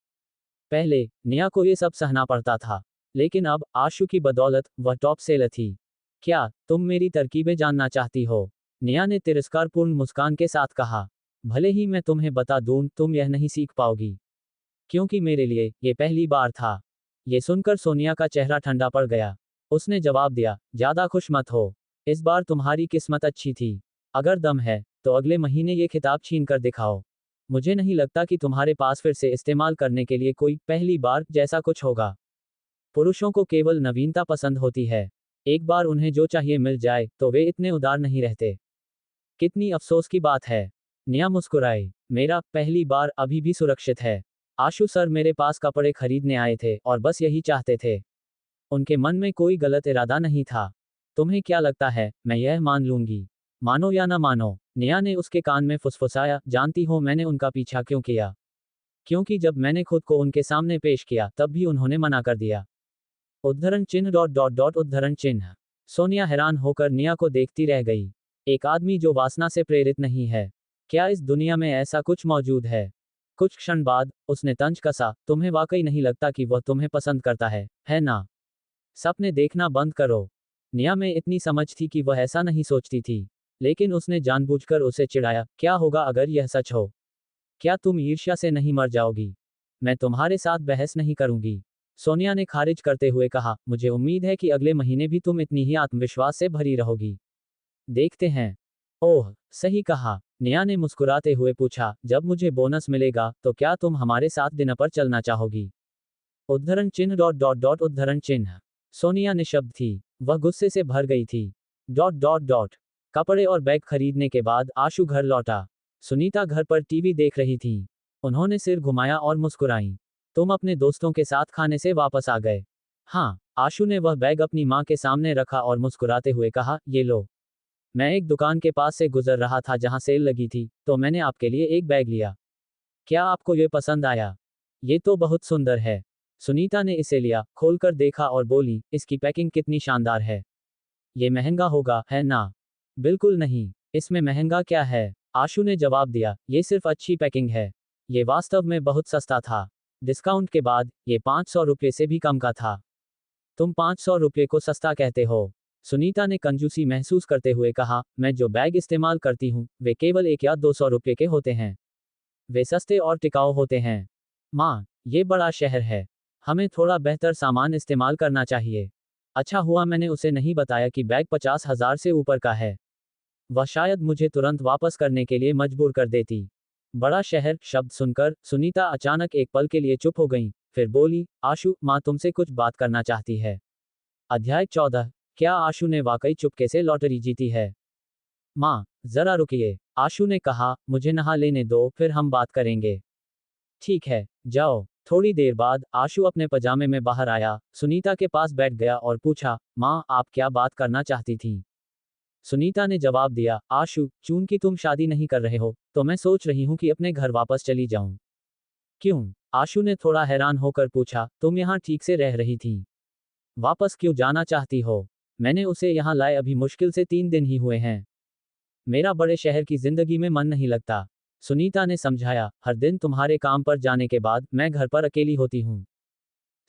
पहले निया को ये सब सहना पड़ता था, लेकिन अब आशु की बदौलत वह टॉप सेलर थी। क्या तुम मेरी तरकीबें जानना चाहती हो? निया ने तिरस्कारपूर्ण मुस्कान के साथ कहा। भले ही मैं तुम्हें बता दूं, तुम यह नहीं सीख पाओगी, क्योंकि मेरे लिए ये पहली बार था। ये सुनकर सोनिया का चेहरा ठंडा पड़ गया। उसने जवाब दिया, ज्यादा खुश मत हो। इस बार तुम्हारी किस्मत अच्छी थी। अगर दम है तो अगले महीने ये खिताब छीन कर दिखाओ। मुझे नहीं लगता कि तुम्हारे पास फिर से इस्तेमाल करने के लिए कोई पहली बार जैसा कुछ होगा। पुरुषों को केवल नवीनता पसंद होती है। एक बार उन्हें जो चाहिए मिल जाए तो वे इतने उदार नहीं रहते। कितनी अफसोस की बात है। निया मुस्कुराई। मेरा पहली बार अभी भी सुरक्षित है। आशु सर मेरे पास कपड़े खरीदने आए थे और बस यही चाहते थे। उनके मन में कोई गलत इरादा नहीं था। तुम्हें क्या लगता है, मैं यह मान लूंगी? मानो या ना मानो, निया ने उसके कान में फुसफुसाया, जानती हो मैंने उनका पीछा क्यों किया? क्योंकि जब मैंने खुद को उनके सामने पेश किया तब भी उन्होंने मना कर दिया। उद्धरण चिन्ह डॉट डॉट डॉट उद्धरण चिन्ह। सोनिया हैरान होकर निया को देखती रह गई। एक आदमी जो वासना से प्रेरित नहीं है। क्या इस दुनिया में ऐसा कुछ मौजूद है? कुछ क्षण बाद उसने तंज कसा, तुम्हें वाकई नहीं लगता कि वह तुम्हें पसंद करता है ना? सपने देखना बंद करो। निया में इतनी समझ थी कि वह ऐसा नहीं सोचती थी, लेकिन उसने जानबूझकर उसे चिढ़ाया, क्या होगा अगर यह सच हो? क्या तुम ईर्ष्या से नहीं मर जाओगी? मैं तुम्हारे साथ बहस नहीं करूंगी। सोनिया ने खारिज करते हुए कहा, मुझे उम्मीद है कि अगले महीने भी तुम इतनी ही आत्मविश्वास से भरी रहोगी। देखते हैं। ओह, सही कहा। निया ने मुस्कुराते हुए पूछा, जब मुझे बोनस मिलेगा तो क्या तुम हमारे साथ डिनर पर चलना चाहोगी? उद्धरण चिन्ह डॉट डॉट डॉट उद्धरण चिन्ह। सोनिया निशब्द थी। वह गुस्से से भर गई थी। Dot dot dot. कपड़े और बैग खरीदने के बाद आशु घर लौटा। सुनीता घर पर टीवी देख रही थी। उन्होंने सिर घुमाया और मुस्कुराई। तुम अपने दोस्तों के साथ खाने से वापस आ गए? हाँ। आशु ने वह बैग अपनी माँ के सामने रखा और मुस्कुराते हुए कहा, ये लो। मैं एक दुकान के पास से गुजर रहा था जहाँ सेल लगी थी, तो मैंने आपके लिए एक बैग लिया। क्या आपको ये पसंद आया? ये तो बहुत सुंदर है। सुनीता ने इसे लिया, खोलकर देखा और बोली, इसकी पैकिंग कितनी शानदार है। ये महंगा होगा, है ना? बिल्कुल नहीं। इसमें महंगा क्या है? आशु ने जवाब दिया, ये सिर्फ अच्छी पैकिंग है। ये वास्तव में बहुत सस्ता था। डिस्काउंट के बाद ये 500 रुपये से भी कम का था। तुम 500 रुपये को सस्ता कहते हो? सुनीता ने कंजूसी महसूस करते हुए कहा, मैं जो बैग इस्तेमाल करती हूँ वे केवल 1 या 200 रुपये के होते हैं। वे सस्ते और टिकाऊ होते हैं। माँ, ये बड़ा शहर है। हमें थोड़ा बेहतर सामान इस्तेमाल करना चाहिए। अच्छा हुआ मैंने उसे नहीं बताया कि बैग 50,000 से ऊपर का है। वह शायद मुझे तुरंत वापस करने के लिए मजबूर कर देती। बड़ा शहर शब्द सुनकर सुनीता अचानक एक पल के लिए चुप हो गई, फिर बोली, आशु, माँ तुमसे कुछ बात करना चाहती है। अध्याय 14। क्या आशु ने वाकई चुपके से लॉटरी जीती है? माँ, जरा रुकिए, आशु ने कहा, मुझे नहा लेने दो, फिर हम बात करेंगे। ठीक है, जाओ। थोड़ी देर बाद आशु अपने पजामे में बाहर आया, सुनीता के पास बैठ गया और पूछा, माँ आप क्या बात करना चाहती थी? सुनीता ने जवाब दिया, आशु, चूंकि तुम शादी नहीं कर रहे हो, तो मैं सोच रही हूँ कि अपने घर वापस चली जाऊं। क्यों? आशु ने थोड़ा हैरान होकर पूछा, तुम यहाँ ठीक से रह रही थी। वापस क्यों जाना चाहती हो? मैंने उसे यहाँ लाए अभी मुश्किल से 3 दिन ही हुए हैं। मेरा बड़े शहर की जिंदगी में मन नहीं लगता। सुनीता ने समझाया, हर दिन तुम्हारे काम पर जाने के बाद मैं घर पर अकेली होती हूँ।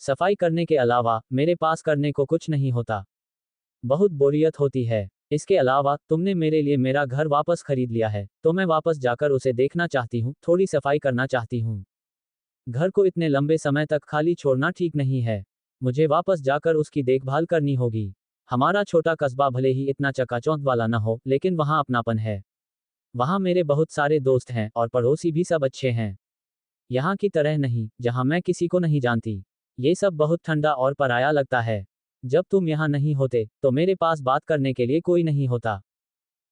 सफाई करने के अलावा मेरे पास करने को कुछ नहीं होता। बहुत बोरियत होती है। इसके अलावा तुमने मेरे लिए मेरा घर वापस खरीद लिया है, तो मैं वापस जाकर उसे देखना चाहती हूँ, थोड़ी सफाई करना चाहती हूँ। घर को इतने लंबे समय तक खाली छोड़ना ठीक नहीं है। मुझे वापस जाकर उसकी देखभाल करनी होगी। हमारा छोटा कस्बा भले ही इतना चकाचौंध वाला न हो, लेकिन वहाँ अपनापन है। वहाँ मेरे बहुत सारे दोस्त हैं और पड़ोसी भी सब अच्छे हैं। यहाँ की तरह नहीं, जहाँ मैं किसी को नहीं जानती। ये सब बहुत ठंडा और पराया लगता है। जब तुम यहाँ नहीं होते, तो मेरे पास बात करने के लिए कोई नहीं होता।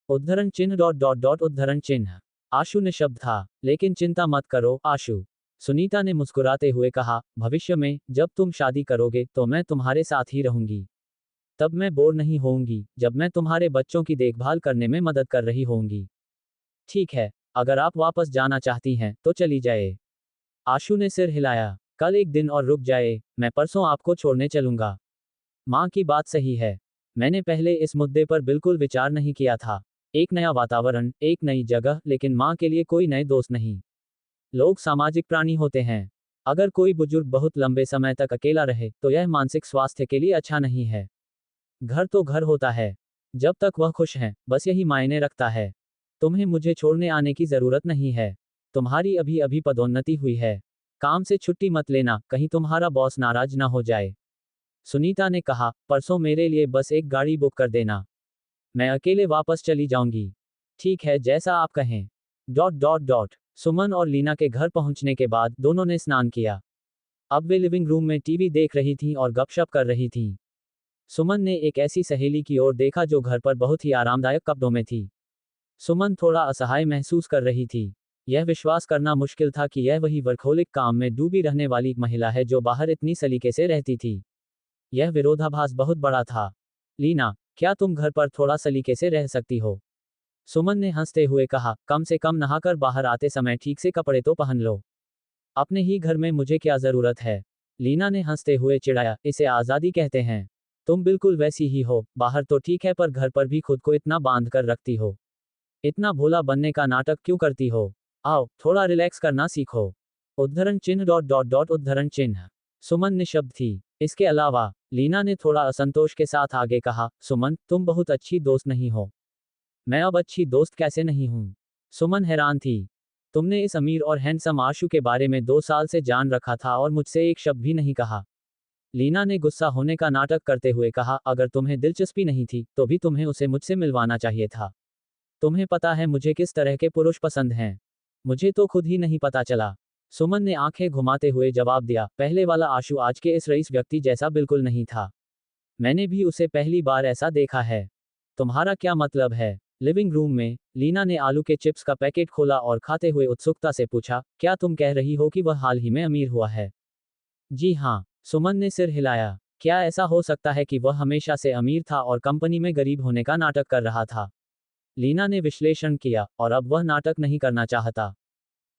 उद्धरण चिन्ह डॉट डॉट डॉट उद्धरण चिन्ह। आशु निशब्द था। लेकिन चिंता मत करो, आशु। सुनीता ने मुस्कुराते हुए कहा, भविष्य में, जब तुम शादी करोगे, तो मैं तुम्हारे साथ ही रहूंगी। तब मैं बोर नहीं होऊंगी, जब मैं तुम्हारे बच्चों की देखभाल करने में मदद कर रही होंगी। ठीक है, अगर आप वापस जाना चाहती हैं, तो चली जाए। आशु ने सिर हिलाया। कल एक दिन और रुक जाए, मैं परसों आपको छोड़ने चलूंगा। माँ की बात सही है। मैंने पहले इस मुद्दे पर बिल्कुल विचार नहीं किया था। एक नया वातावरण, एक नई जगह, लेकिन माँ के लिए कोई नए दोस्त नहीं। लोग सामाजिक प्राणी होते हैं। अगर कोई बुजुर्ग बहुत लंबे समय तक अकेला रहे, तो यह मानसिक स्वास्थ्य के लिए अच्छा नहीं है। घर तो घर होता है। जब तक वह खुश हैं, बस यही मायने रखता है। तुम्हें मुझे छोड़ने आने की जरूरत नहीं है। तुम्हारी अभी अभी पदोन्नति हुई है। काम से छुट्टी मत लेना, कहीं तुम्हारा बॉस नाराज ना हो जाए। सुनीता ने कहा, परसों मेरे लिए बस एक गाड़ी बुक कर देना। मैं अकेले वापस चली जाऊंगी। ठीक है, जैसा आप कहें। Dot dot dot. सुमन और लीना के घर पहुंचने के बाद दोनों ने स्नान किया। अब वे लिविंग रूम में टीवी देख रही थीं और गपशप कर रही थीं। सुमन ने एक ऐसी सहेली की ओर देखा जो घर पर बहुत ही आरामदायक कपड़ों में थी। सुमन थोड़ा असहाय महसूस कर रही थी। यह विश्वास करना मुश्किल था कि यह वही वर्कहोलिक काम में डूबी रहने वाली महिला है जो बाहर इतनी सलीके से रहती थी। यह विरोधाभास बहुत बड़ा था। लीना, क्या तुम घर पर थोड़ा सलीके से रह सकती हो? सुमन ने हंसते हुए कहा, कम से कम नहाकर बाहर आते समय ठीक से कपड़े तो पहन लो। अपने ही घर में मुझे क्या जरूरत है? लीना ने हंसते हुए चिढ़ाया, इसे आज़ादी कहते हैं। तुम बिल्कुल वैसी ही हो, बाहर तो ठीक है पर घर पर भी खुद को इतना बांध कर रखती हो। इतना भोला बनने का नाटक क्यों करती हो? आओ, थोड़ा रिलैक्स करना सीखो। उद्धरण चिन्ह डॉट डॉट डॉट उद्धरण चिन्ह। सुमन निशब्द थी। इसके अलावा, लीना ने थोड़ा असंतोष के साथ आगे कहा, सुमन, तुम बहुत अच्छी दोस्त नहीं हो। मैं अब अच्छी दोस्त कैसे नहीं हूँ? सुमन हैरान थी। तुमने इस अमीर और हैंडसम आशु के बारे में 2 साल से जान रखा था और मुझसे एक शब्द भी नहीं कहा। लीना ने गुस्सा होने का नाटक करते हुए कहा, अगर तुम्हें दिलचस्पी नहीं थी, तो भी तुम्हें उसे मुझसे मिलवाना चाहिए था। तुम्हें पता है मुझे किस तरह के पुरुष पसंद हैं। मुझे तो खुद ही नहीं पता चला। सुमन ने आंखें घुमाते हुए जवाब दिया, पहले वाला आशु आज के इस रईस व्यक्ति जैसा बिल्कुल नहीं था। मैंने भी उसे पहली बार ऐसा देखा है। तुम्हारा क्या मतलब है? लिविंग रूम में, लीना ने आलू के चिप्स का पैकेट खोला और खाते हुए उत्सुकता से पूछा, क्या तुम कह रही हो कि वह हाल ही में अमीर हुआ है? जी हाँ, सुमन ने सिर हिलाया। क्या ऐसा हो सकता है कि वह हमेशा से अमीर था और कंपनी में गरीब होने का नाटक कर रहा था? लीना ने विश्लेषण किया, और अब वह नाटक नहीं करना चाहता।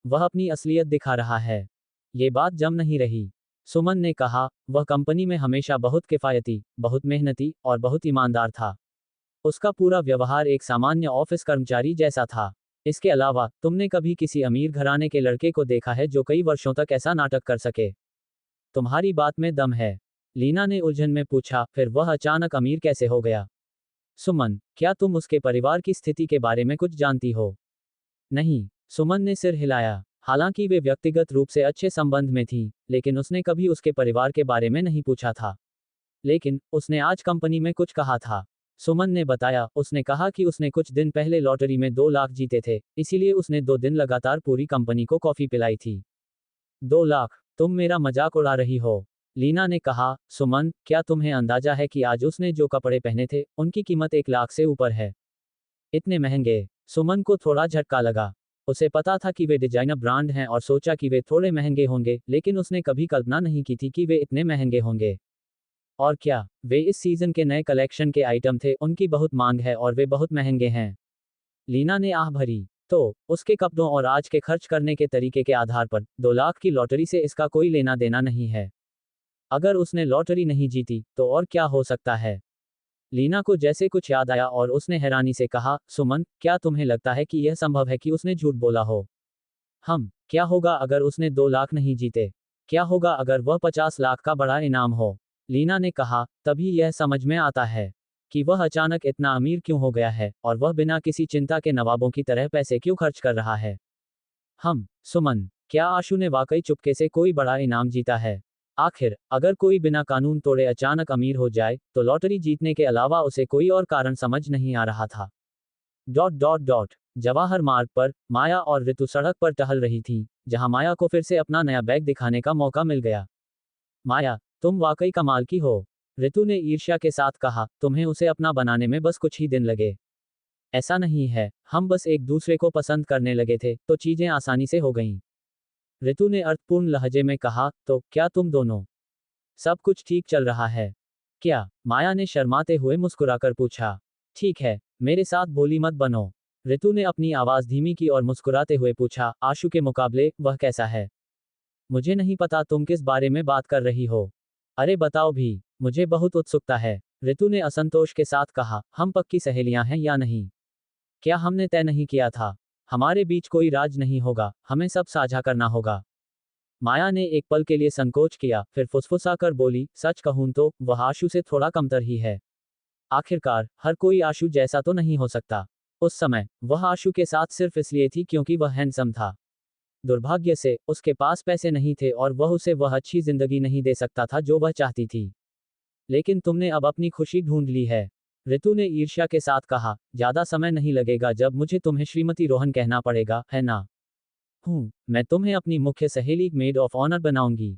वह अपनी असलियत दिखा रहा है। ये बात जम नहीं रही। सुमन ने कहा, वह कंपनी में हमेशा बहुत किफायती, बहुत मेहनती और बहुत ईमानदार था। उसका पूरा व्यवहार एक सामान्य ऑफिस कर्मचारी जैसा था। इसके अलावा, तुमने कभी किसी अमीर घराने के लड़के को देखा है जो कई वर्षों तक ऐसा नाटक कर सके? तुम्हारी बात में दम है। लीना ने उलझन में पूछा, फिर वह अचानक अमीर कैसे हो गया? सुमन, क्या तुम उसके परिवार की स्थिति के बारे में कुछ जानती हो? नहीं, सुमन ने सिर हिलाया। हालांकि वे व्यक्तिगत रूप से अच्छे संबंध में थी, लेकिन उसने कभी उसके परिवार के बारे में नहीं पूछा था। लेकिन, उसने आज कंपनी में कुछ कहा था। सुमन ने बताया, उसने कहा कि उसने कुछ दिन पहले लॉटरी में 2 लाख जीते थे, इसीलिए उसने 2 दिन लगातार पूरी कंपनी को कॉफी पिलाई थी। 2 लाख? तुम मेरा मजाक उड़ा रही हो? लीना ने कहा, सुमन, क्या तुम्हें अंदाजा है कि आज उसने जो कपड़े पहने थे, उनकी कीमत 1 लाख से ऊपर है? इतने महंगे? सुमन को थोड़ा झटका लगा। उसे पता था कि वे डिजाइनर ब्रांड हैं और सोचा कि वे थोड़े महंगे होंगे, लेकिन उसने कभी कल्पना नहीं की थी कि वे इतने महंगे होंगे। और क्या, वे इस सीजन के नए कलेक्शन के आइटम थे, उनकी बहुत मांग है और वे बहुत महंगे हैं। लीना ने आह भरी। तो, उसके कपड़ों और आज के खर्च करने के तरीके के आधार पर, 2 लाख की लॉटरी से इसका कोई लेना देना नहीं है। अगर उसने लॉटरी नहीं जीती, तो और क्या हो सकता है? लीना को जैसे कुछ याद आया और उसने हैरानी से कहा, सुमन, क्या तुम्हें लगता है कि यह संभव है कि उसने झूठ बोला हो? क्या होगा अगर उसने 2 लाख नहीं जीते? क्या होगा अगर वह 50 लाख का बड़ा इनाम हो? लीना ने कहा, तभी यह समझ में आता है कि वह अचानक इतना अमीर क्यों हो गया है और वह बिना किसी चिंता के नवाबों की तरह पैसे क्यों खर्च कर रहा है। सुमन, क्या आशु ने वाकई चुपके से कोई बड़ा इनाम जीता है? आखिर अगर कोई बिना कानून तोड़े अचानक अमीर हो जाए तो लॉटरी जीतने के अलावा उसे कोई और कारण समझ नहीं आ रहा था। डॉट डॉट डॉट जवाहर मार्ग पर माया और ऋतु सड़क पर टहल रही थीं, जहां माया को फिर से अपना नया बैग दिखाने का मौका मिल गया। माया, तुम वाकई कमाल की हो, ऋतु ने ईर्ष्या के साथ कहा, तुम्हें उसे अपना बनाने में बस कुछ ही दिन लगे। ऐसा नहीं है, हम बस एक दूसरे को पसंद करने लगे थे तो चीजें आसानी से हो गईं। ऋतु ने अर्थपूर्ण लहजे में कहा, तो क्या तुम दोनों सब कुछ ठीक चल रहा है क्या? माया ने शर्माते हुए मुस्कुराकर पूछा। ठीक है, मेरे साथ भोली मत बनो। ऋतु ने अपनी आवाज धीमी की और मुस्कुराते हुए पूछा, आशु के मुकाबले वह कैसा है? मुझे नहीं पता तुम किस बारे में बात कर रही हो। अरे बताओ भी, मुझे बहुत उत्सुकता है। ऋतु ने असंतोष के साथ कहा, हम पक्की सहेलियां हैं या नहीं? क्या हमने तय नहीं किया था? हमारे बीच कोई राज नहीं होगा, हमें सब साझा करना होगा। माया ने एक पल के लिए संकोच किया, फिर फुसफुसाकर बोली, सच कहूं तो वह आशु से थोड़ा कमतर ही है। आखिरकार हर कोई आशु जैसा तो नहीं हो सकता। उस समय वह आशु के साथ सिर्फ इसलिए थी क्योंकि वह हैंडसम था। दुर्भाग्य से उसके पास पैसे नहीं थे और वह उसे वह अच्छी जिंदगी नहीं दे सकता था जो वह चाहती थी। लेकिन तुमने अब अपनी खुशी ढूंढ ली है। ऋतु ने ईर्ष्या के साथ कहा, ज्यादा समय नहीं लगेगा जब मुझे तुम्हें श्रीमती रोहन कहना पड़ेगा, है ना? मैं तुम्हें अपनी मुख्य सहेली मेड ऑफ ऑनर बनाऊंगी।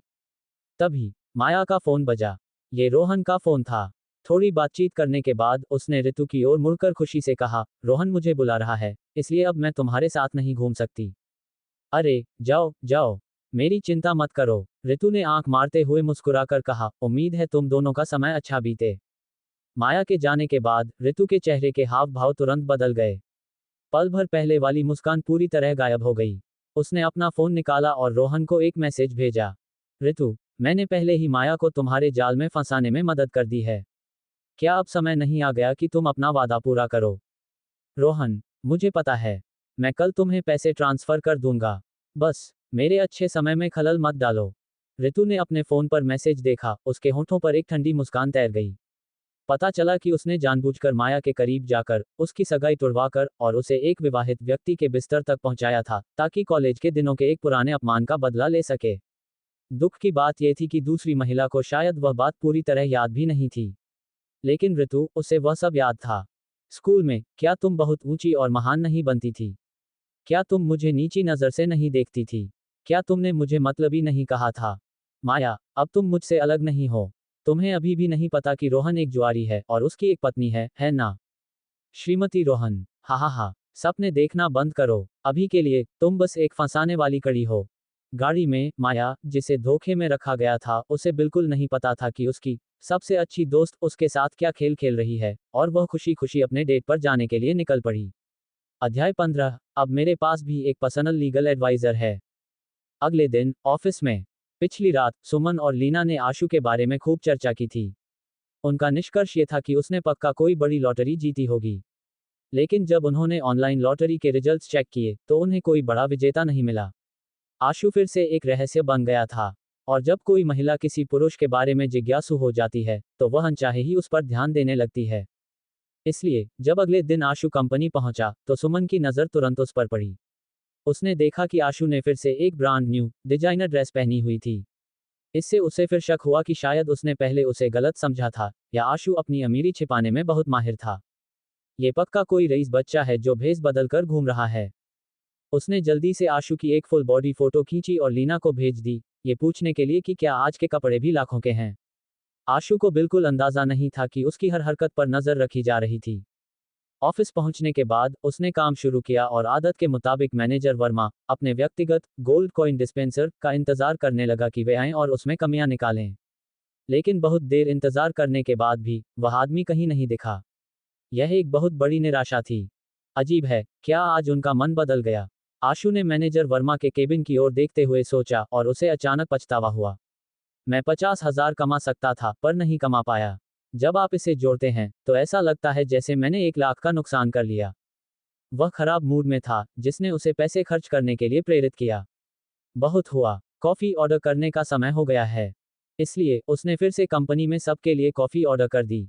तभी माया का फोन बजा। ये रोहन का फोन था। थोड़ी बातचीत करने के बाद उसने ऋतु की ओर मुड़कर खुशी से कहा, रोहन मुझे बुला रहा है, इसलिए अब मैं तुम्हारे साथ नहीं घूम सकती। अरे जाओ जाओ, मेरी चिंता मत करो, ऋतु ने आंख मारते हुए मुस्कुराकर कहा, उम्मीद है तुम दोनों का समय अच्छा बीते। माया के जाने के बाद ऋतु के चेहरे के हाव भाव तुरंत बदल गए। पल भर पहले वाली मुस्कान पूरी तरह गायब हो गई। उसने अपना फोन निकाला और रोहन को एक मैसेज भेजा। ऋतु, मैंने पहले ही माया को तुम्हारे जाल में फंसाने में मदद कर दी है। क्या अब समय नहीं आ गया कि तुम अपना वादा पूरा करो? रोहन, मुझे पता है, मैं कल तुम्हें पैसे ट्रांसफर कर दूंगा। बस मेरे अच्छे समय में खलल मत डालो। ऋतु ने अपने फोन पर मैसेज देखा, उसके होठों पर एक ठंडी मुस्कान तैर गई। पता चला कि उसने जानबूझकर माया के करीब जाकर उसकी सगाई तुड़वाकर और उसे एक विवाहित व्यक्ति के बिस्तर तक पहुंचाया था ताकि कॉलेज के दिनों के एक पुराने अपमान का बदला ले सके। दुख की बात यह थी कि दूसरी महिला को शायद वह बात पूरी तरह याद भी नहीं थी। लेकिन ऋतु, उसे वह सब याद था। स्कूल में क्या तुम बहुत ऊंची और महान नहीं बनती थी? क्या तुम मुझे नीची नजर से नहीं देखती थी? क्या तुमने मुझे मतलबी नहीं कहा था? माया, अब तुम मुझसे अलग नहीं हो। तुम्हें अभी भी नहीं पता कि रोहन एक जुआरी है और उसकी एक पत्नी है ना? श्रीमती रोहन, हा, सपने देखना बंद करो, अभी के लिए तुम बस एक फंसाने वाली कड़ी हो। गाड़ी में माया, जिसे धोखे में रखा गया था, उसे बिल्कुल नहीं पता था कि उसकी सबसे अच्छी दोस्त उसके साथ क्या खेल खेल रही है और वह खुशी खुशी अपने डेट पर जाने के लिए निकल पड़ी। अध्याय 15। अब मेरे पास भी एक पर्सनल लीगल एडवाइजर है। अगले दिन ऑफिस में पिछली रात सुमन और लीना ने आशु के बारे में खूब चर्चा की थी। उनका निष्कर्ष ये था कि उसने पक्का कोई बड़ी लॉटरी जीती होगी। लेकिन जब उन्होंने ऑनलाइन लॉटरी के रिजल्ट्स चेक किए तो उन्हें कोई बड़ा विजेता नहीं मिला। आशु फिर से एक रहस्य बन गया था। और जब कोई महिला किसी पुरुष के बारे में जिज्ञासु हो जाती है तो वह अनचाहे ही उस पर ध्यान देने लगती है। इसलिए जब अगले दिन आशु कंपनी पहुंचा तो सुमन की नज़र तुरंत उस पर पड़ी। उसने देखा कि आशु ने फिर से एक ब्रांड न्यू डिजाइनर ड्रेस पहनी हुई थी। इससे उसे फिर शक हुआ कि शायद उसने पहले उसे गलत समझा था या आशु अपनी अमीरी छिपाने में बहुत माहिर था। ये पक्का कोई रईस बच्चा है जो भेस बदल कर घूम रहा है। उसने जल्दी से आशु की एक फुल बॉडी फोटो खींची और लीना को भेज दी, ये पूछने के लिए कि क्या आज के कपड़े भी लाखों के हैं। आशु को बिल्कुल अंदाजा नहीं था कि उसकी हर हरकत पर नजर रखी जा रही थी। ऑफिस पहुंचने के बाद उसने काम शुरू किया और आदत के मुताबिक मैनेजर वर्मा अपने व्यक्तिगत गोल्ड कॉइन डिस्पेंसर का इंतजार करने लगा कि वे आएं और उसमें कमियां निकालें। लेकिन बहुत देर इंतजार करने के बाद भी वह आदमी कहीं नहीं दिखा। यह एक बहुत बड़ी निराशा थी। अजीब है, क्या आज उनका मन बदल गया? आशु ने मैनेजर वर्मा के केबिन की ओर देखते हुए सोचा और उसे अचानक पछतावा हुआ। मैं 50,000 कमा सकता था पर नहीं कमा पाया। जब आप इसे जोड़ते हैं तो ऐसा लगता है जैसे मैंने 1 लाख का नुकसान कर लिया। वह खराब मूड में था, जिसने उसे पैसे खर्च करने के लिए प्रेरित किया। बहुत हुआ, कॉफी ऑर्डर करने का समय हो गया है। इसलिए उसने फिर से कंपनी में सबके लिए कॉफी ऑर्डर कर दी।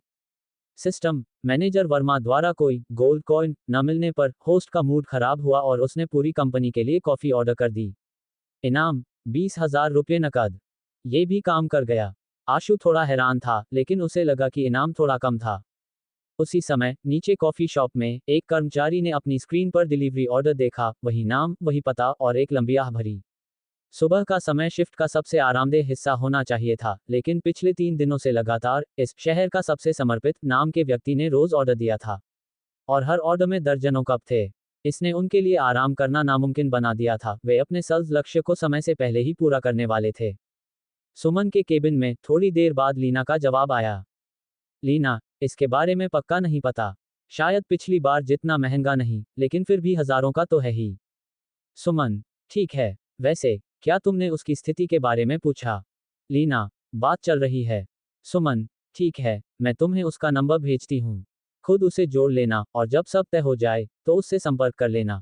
सिस्टम मैनेजर वर्मा द्वारा कोई गोल्ड कॉइन न मिलने पर होस्ट का मूड खराब हुआ और उसने पूरी कंपनी के लिए कॉफी ऑर्डर कर दी। इनाम 20,000 रुपये नकद। ये भी काम कर गया। आशु थोड़ा हैरान था, लेकिन उसे लगा कि इनाम थोड़ा कम था। उसी समय नीचे कॉफी शॉप में एक कर्मचारी ने अपनी स्क्रीन पर डिलीवरी ऑर्डर देखा, वही नाम, वही पता और एक लंबी आह भरी। सुबह का समय शिफ्ट का सबसे आरामदेह हिस्सा होना चाहिए था, लेकिन पिछले 3 दिनों से लगातार इस शहर का सबसे समर्पित नाम के व्यक्ति ने रोज ऑर्डर दिया था। और हर ऑर्डर में दर्जनों कप थे। इसने उनके लिए आराम करना नामुमकिन बना दिया था। वे अपने सेल्स लक्ष्य को समय से पहले ही पूरा करने वाले थे। सुमन के केबिन में थोड़ी देर बाद लीना का जवाब आया। लीना, इसके बारे में पक्का नहीं पता। शायद पिछली बार जितना महंगा नहीं, लेकिन फिर भी हजारों का तो है ही। सुमन, ठीक है। वैसे क्या तुमने उसकी स्थिति के बारे में पूछा? लीना, बात चल रही है। सुमन, ठीक है, मैं तुम्हें उसका नंबर भेजती हूँ। खुद उसे जोड़ लेना और जब सब तय हो जाए तो उससे संपर्क कर लेना।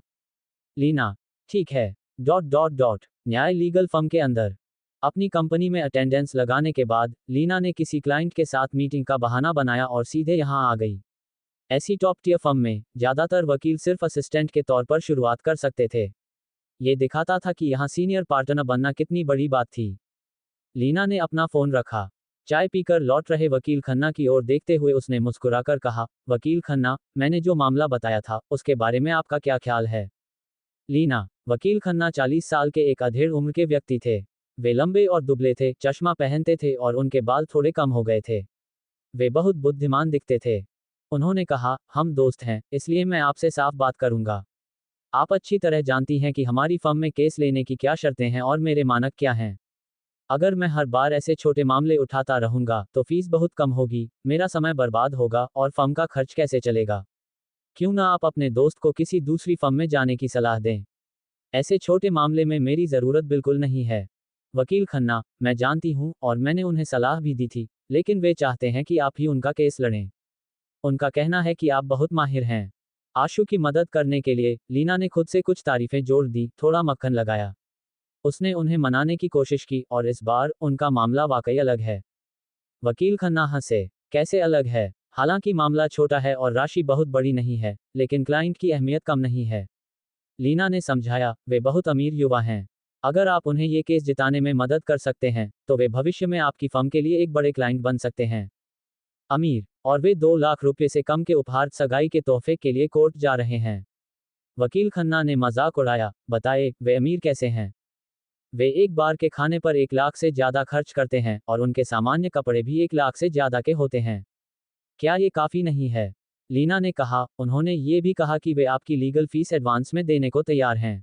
लीना, ठीक है। न्याय लीगल फर्म के अंदर अपनी कंपनी में अटेंडेंस लगाने के बाद लीना ने किसी क्लाइंट के साथ मीटिंग का बहाना बनाया और सीधे यहां आ गई। ऐसी टॉप टियर फर्म में ज्यादातर वकील सिर्फ असिस्टेंट के तौर पर शुरुआत कर सकते थे। ये दिखाता था कि यहाँ सीनियर पार्टनर बनना कितनी बड़ी बात थी। लीना ने अपना फोन रखा। चाय पीकर लौट रहे वकील खन्ना की ओर देखते हुए उसने मुस्कुराकर कहा, वकील खन्ना, मैंने जो मामला बताया था उसके बारे में आपका क्या ख्याल है? लीना, वकील खन्ना 40 साल के एक अधेड़ उम्र के व्यक्ति थे। वे लंबे और दुबले थे, चश्मा पहनते थे और उनके बाल थोड़े कम हो गए थे। वे बहुत बुद्धिमान दिखते थे। उन्होंने कहा, हम दोस्त हैं, इसलिए मैं आपसे साफ बात करूंगा। आप अच्छी तरह जानती हैं कि हमारी फर्म में केस लेने की क्या शर्तें हैं और मेरे मानक क्या हैं। अगर मैं हर बार ऐसे छोटे मामले उठाता रहूंगा तो फीस बहुत कम होगी, मेरा समय बर्बाद होगा और फर्म का खर्च कैसे चलेगा? क्यों ना आप अपने दोस्त को किसी दूसरी फर्म में जाने की सलाह दें? ऐसे छोटे मामले में मेरी ज़रूरत बिल्कुल नहीं है। वकील खन्ना, मैं जानती हूं और मैंने उन्हें सलाह भी दी थी, लेकिन वे चाहते हैं कि आप ही उनका केस लड़ें। उनका कहना है कि आप बहुत माहिर हैं। आशु की मदद करने के लिए लीना ने खुद से कुछ तारीफें जोड़ दी, थोड़ा मक्खन लगाया। उसने उन्हें मनाने की कोशिश की और इस बार उनका मामला वाकई अलग है। वकील खन्ना हंसे। कैसे अलग है? हालांकि मामला छोटा है और राशि बहुत बड़ी नहीं है, लेकिन क्लाइंट की अहमियत कम नहीं है। लीना ने समझाया, वे बहुत अमीर युवा हैं। अगर आप उन्हें ये केस जिताने में मदद कर सकते हैं तो वे भविष्य में आपकी फर्म के लिए एक बड़े क्लाइंट बन सकते हैं। अमीर, और वे 2 लाख रुपए से कम के उपहार सगाई के तोहफे के लिए कोर्ट जा रहे हैं। वकील खन्ना ने मजाक उड़ाया, बताए, वे अमीर कैसे हैं? वे एक बार के खाने पर 1 लाख से ज्यादा खर्च करते हैं और उनके सामान्य कपड़े भी 1 लाख से ज्यादा के होते हैं। क्या ये काफी नहीं है? लीना ने कहा, उन्होंने ये भी कहा कि वे आपकी लीगल फीस एडवांस में देने को तैयार हैं।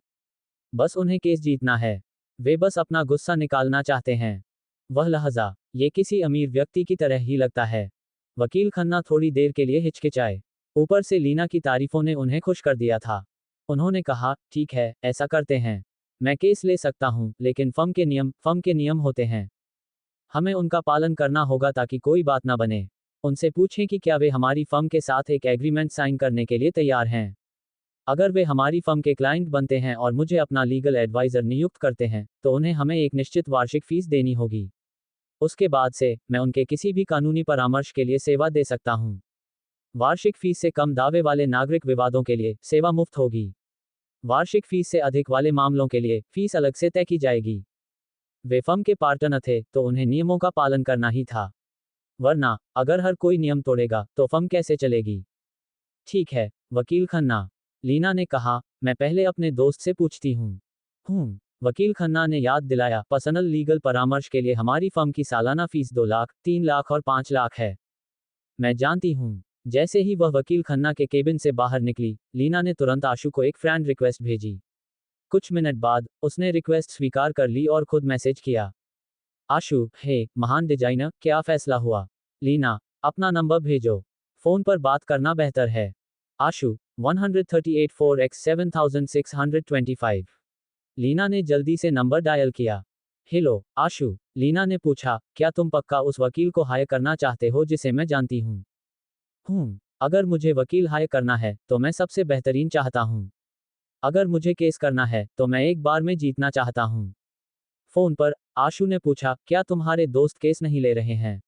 बस उन्हें केस जीतना है। वे बस अपना गुस्सा निकालना चाहते हैं। वह लहजा, ये किसी अमीर व्यक्ति की तरह ही लगता है। वकील खन्ना थोड़ी देर के लिए हिचकिचाए। ऊपर से लीना की तारीफों ने उन्हें खुश कर दिया था। उन्होंने कहा, ठीक है, ऐसा करते हैं। मैं केस ले सकता हूं, लेकिन फर्म के नियम होते हैं। हमें उनका पालन करना होगा ताकि कोई बात ना बने। उनसे पूछें कि क्या वे हमारी फर्म के साथ एक एग्रीमेंट साइन करने के लिए तैयार हैं। अगर वे हमारी फर्म के क्लाइंट बनते हैं और मुझे अपना लीगल एडवाइजर नियुक्त करते हैं, तो उन्हें हमें एक निश्चित वार्षिक फीस देनी होगी। उसके बाद से मैं उनके किसी भी कानूनी परामर्श के लिए सेवा दे सकता हूं। वार्षिक फीस से कम दावे वाले नागरिक विवादों के लिए सेवा मुफ्त होगी। वार्षिक फीस से अधिक वाले मामलों के लिए फीस अलग से तय की जाएगी। वे फर्म के पार्टनर थे तो उन्हें नियमों का पालन करना ही था। वरना अगर हर कोई नियम तोड़ेगा तो फर्म कैसे चलेगी? ठीक है, वकील खन्ना, लीना ने कहा, मैं पहले अपने दोस्त से पूछती हूँ। वकील खन्ना ने याद दिलाया, पर्सनल लीगल परामर्श के लिए हमारी फर्म की सालाना फीस 2 लाख, 3 लाख और 5 लाख है। मैं जानती हूँ। जैसे ही वह वकील खन्ना के केबिन से बाहर निकली, लीना ने तुरंत आशु को एक फ्रेंड रिक्वेस्ट भेजी। कुछ मिनट बाद उसने रिक्वेस्ट स्वीकार कर ली और खुद मैसेज किया। आशु, हे महान डिजाइनर, क्या फैसला हुआ? लीना, अपना नंबर भेजो। फोन पर बात करना बेहतर है। आशु, 138 4x 7625। लीना ने जल्दी से नंबर डायल किया। हेलो आशु, लीना ने पूछा, क्या तुम पक्का उस वकील को हायर करना चाहते हो जिसे मैं जानती हूँ? अगर मुझे वकील हायर करना है तो मैं सबसे बेहतरीन चाहता हूँ। अगर मुझे केस करना है तो मैं एक बार में जीतना चाहता हूँ। फोन पर आशु ने पूछा, क्या तुम्हारे दोस्त केस नहीं ले रहे हैं?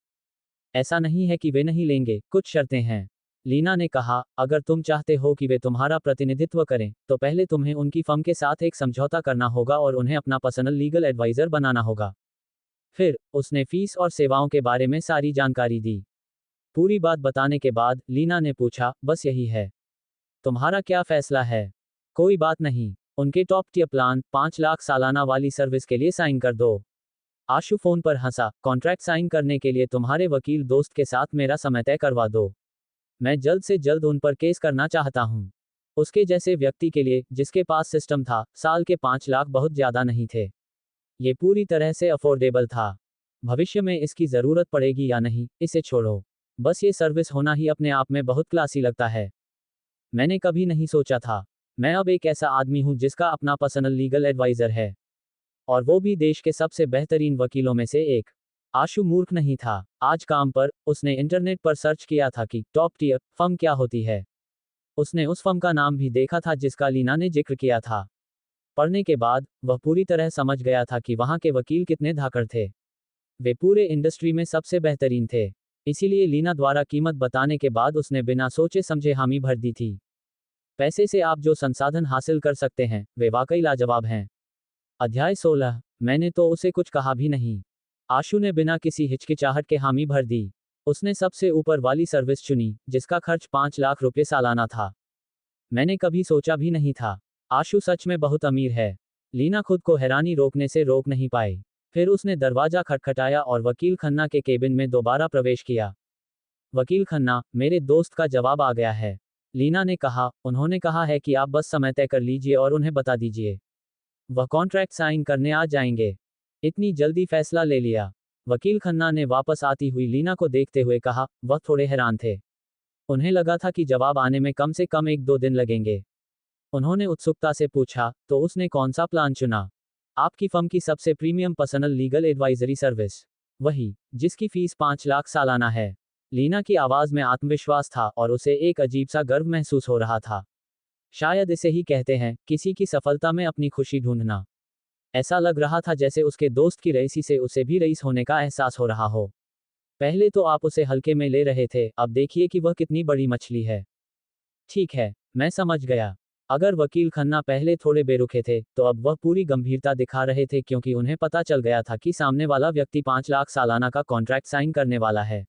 ऐसा नहीं है कि वे नहीं लेंगे, कुछ शर्तें हैं। लीना ने कहा, अगर तुम चाहते हो कि वे तुम्हारा प्रतिनिधित्व करें तो पहले तुम्हें उनकी फर्म के साथ एक समझौता करना होगा और उन्हें अपना पर्सनल लीगल एडवाइजर बनाना होगा। फिर उसने फीस और सेवाओं के बारे में सारी जानकारी दी। पूरी बात बताने के बाद लीना ने पूछा, बस यही है? तुम्हारा क्या फैसला है? कोई बात नहीं, उनके टॉप टियर प्लान 5 लाख सालाना वाली सर्विस के लिए साइन कर दो। आशु फोन पर हंसा, कॉन्ट्रैक्ट साइन करने के लिए तुम्हारे वकील दोस्त के साथ मेरा समय तय करवा दो। मैं जल्द से जल्द उन पर केस करना चाहता हूँ। उसके जैसे व्यक्ति के लिए जिसके पास सिस्टम था, साल के 5 लाख बहुत ज्यादा नहीं थे। ये पूरी तरह से अफोर्डेबल था। भविष्य में इसकी जरूरत पड़ेगी या नहीं, इसे छोड़ो। बस ये सर्विस होना ही अपने आप में बहुत क्लासी लगता है। मैंने कभी नहीं सोचा था। मैं अब एक ऐसा आदमी हूं जिसका अपना पर्सनल लीगल एडवाइजर है। और वो भी देश के सबसे बेहतरीन वकीलों में से एक। आशु मूर्ख नहीं था। आज काम पर उसने इंटरनेट पर सर्च किया था कि टॉप टियर फर्म क्या होती है। उसने उस फर्म का नाम भी देखा था जिसका लीना ने जिक्र किया था। पढ़ने के बाद वह पूरी तरह समझ गया था कि वहां के वकील कितने धाकड़ थे। वे पूरे इंडस्ट्री में सबसे बेहतरीन थे। इसीलिए लीना द्वारा कीमत बताने के बाद उसने बिना सोचे समझे हामी भर दी थी। पैसे से आप जो संसाधन हासिल कर सकते हैं वे वाकई लाजवाब हैं। अध्याय 16। मैंने तो उसे कुछ कहा भी नहीं। आशु ने बिना किसी हिचकिचाहट के हामी भर दी। उसने सबसे ऊपर वाली सर्विस चुनी जिसका खर्च 5 लाख रुपये सालाना था। मैंने कभी सोचा भी नहीं था। आशु सच में बहुत अमीर है। लीना खुद को हैरानी रोकने से रोक नहीं पाई। फिर उसने दरवाजा खटखटाया और वकील खन्ना के केबिन में दोबारा प्रवेश किया। वकील खन्ना, मेरे दोस्त का जवाब आ गया है। लीना ने कहा, उन्होंने कहा है कि आप बस समय तय कर लीजिए और उन्हें बता दीजिए। वह कॉन्ट्रैक्ट साइन करने आ जाएंगे। इतनी जल्दी फैसला ले लिया? वकील खन्ना ने वापस आती हुई लीना को देखते हुए कहा। वह थोड़े हैरान थे। उन्हें लगा था कि जवाब आने में कम से कम 1-2 दिन लगेंगे। उन्होंने उत्सुकता से पूछा, तो उसने कौन सा प्लान चुना? आपकी फर्म की सबसे premium personal legal advisory service. वही, जिसकी फीस 5 लाख सालाना है। लीना की आवाज में आत्मविश्वास था और उसे एक अजीब सा गर्व महसूस हो रहा था। शायद इसे ही कहते हैं, किसी की सफलता में अपनी खुशी ढूंढना। ऐसा लग रहा था जैसे उसके दोस्त की रईसी से उसे भी रईस होने का एहसास हो रहा हो। पहले तो आप उसे हल्के में ले रहे थे, अब देखिए कि वह कितनी बड़ी मछली है। ठीक है, मैं समझ गया। अगर वकील खन्ना पहले थोड़े बेरुखे थे तो अब वह पूरी गंभीरता दिखा रहे थे क्योंकि उन्हें पता चल गया था कि सामने वाला व्यक्ति 5 लाख सालाना का कॉन्ट्रैक्ट साइन करने वाला है।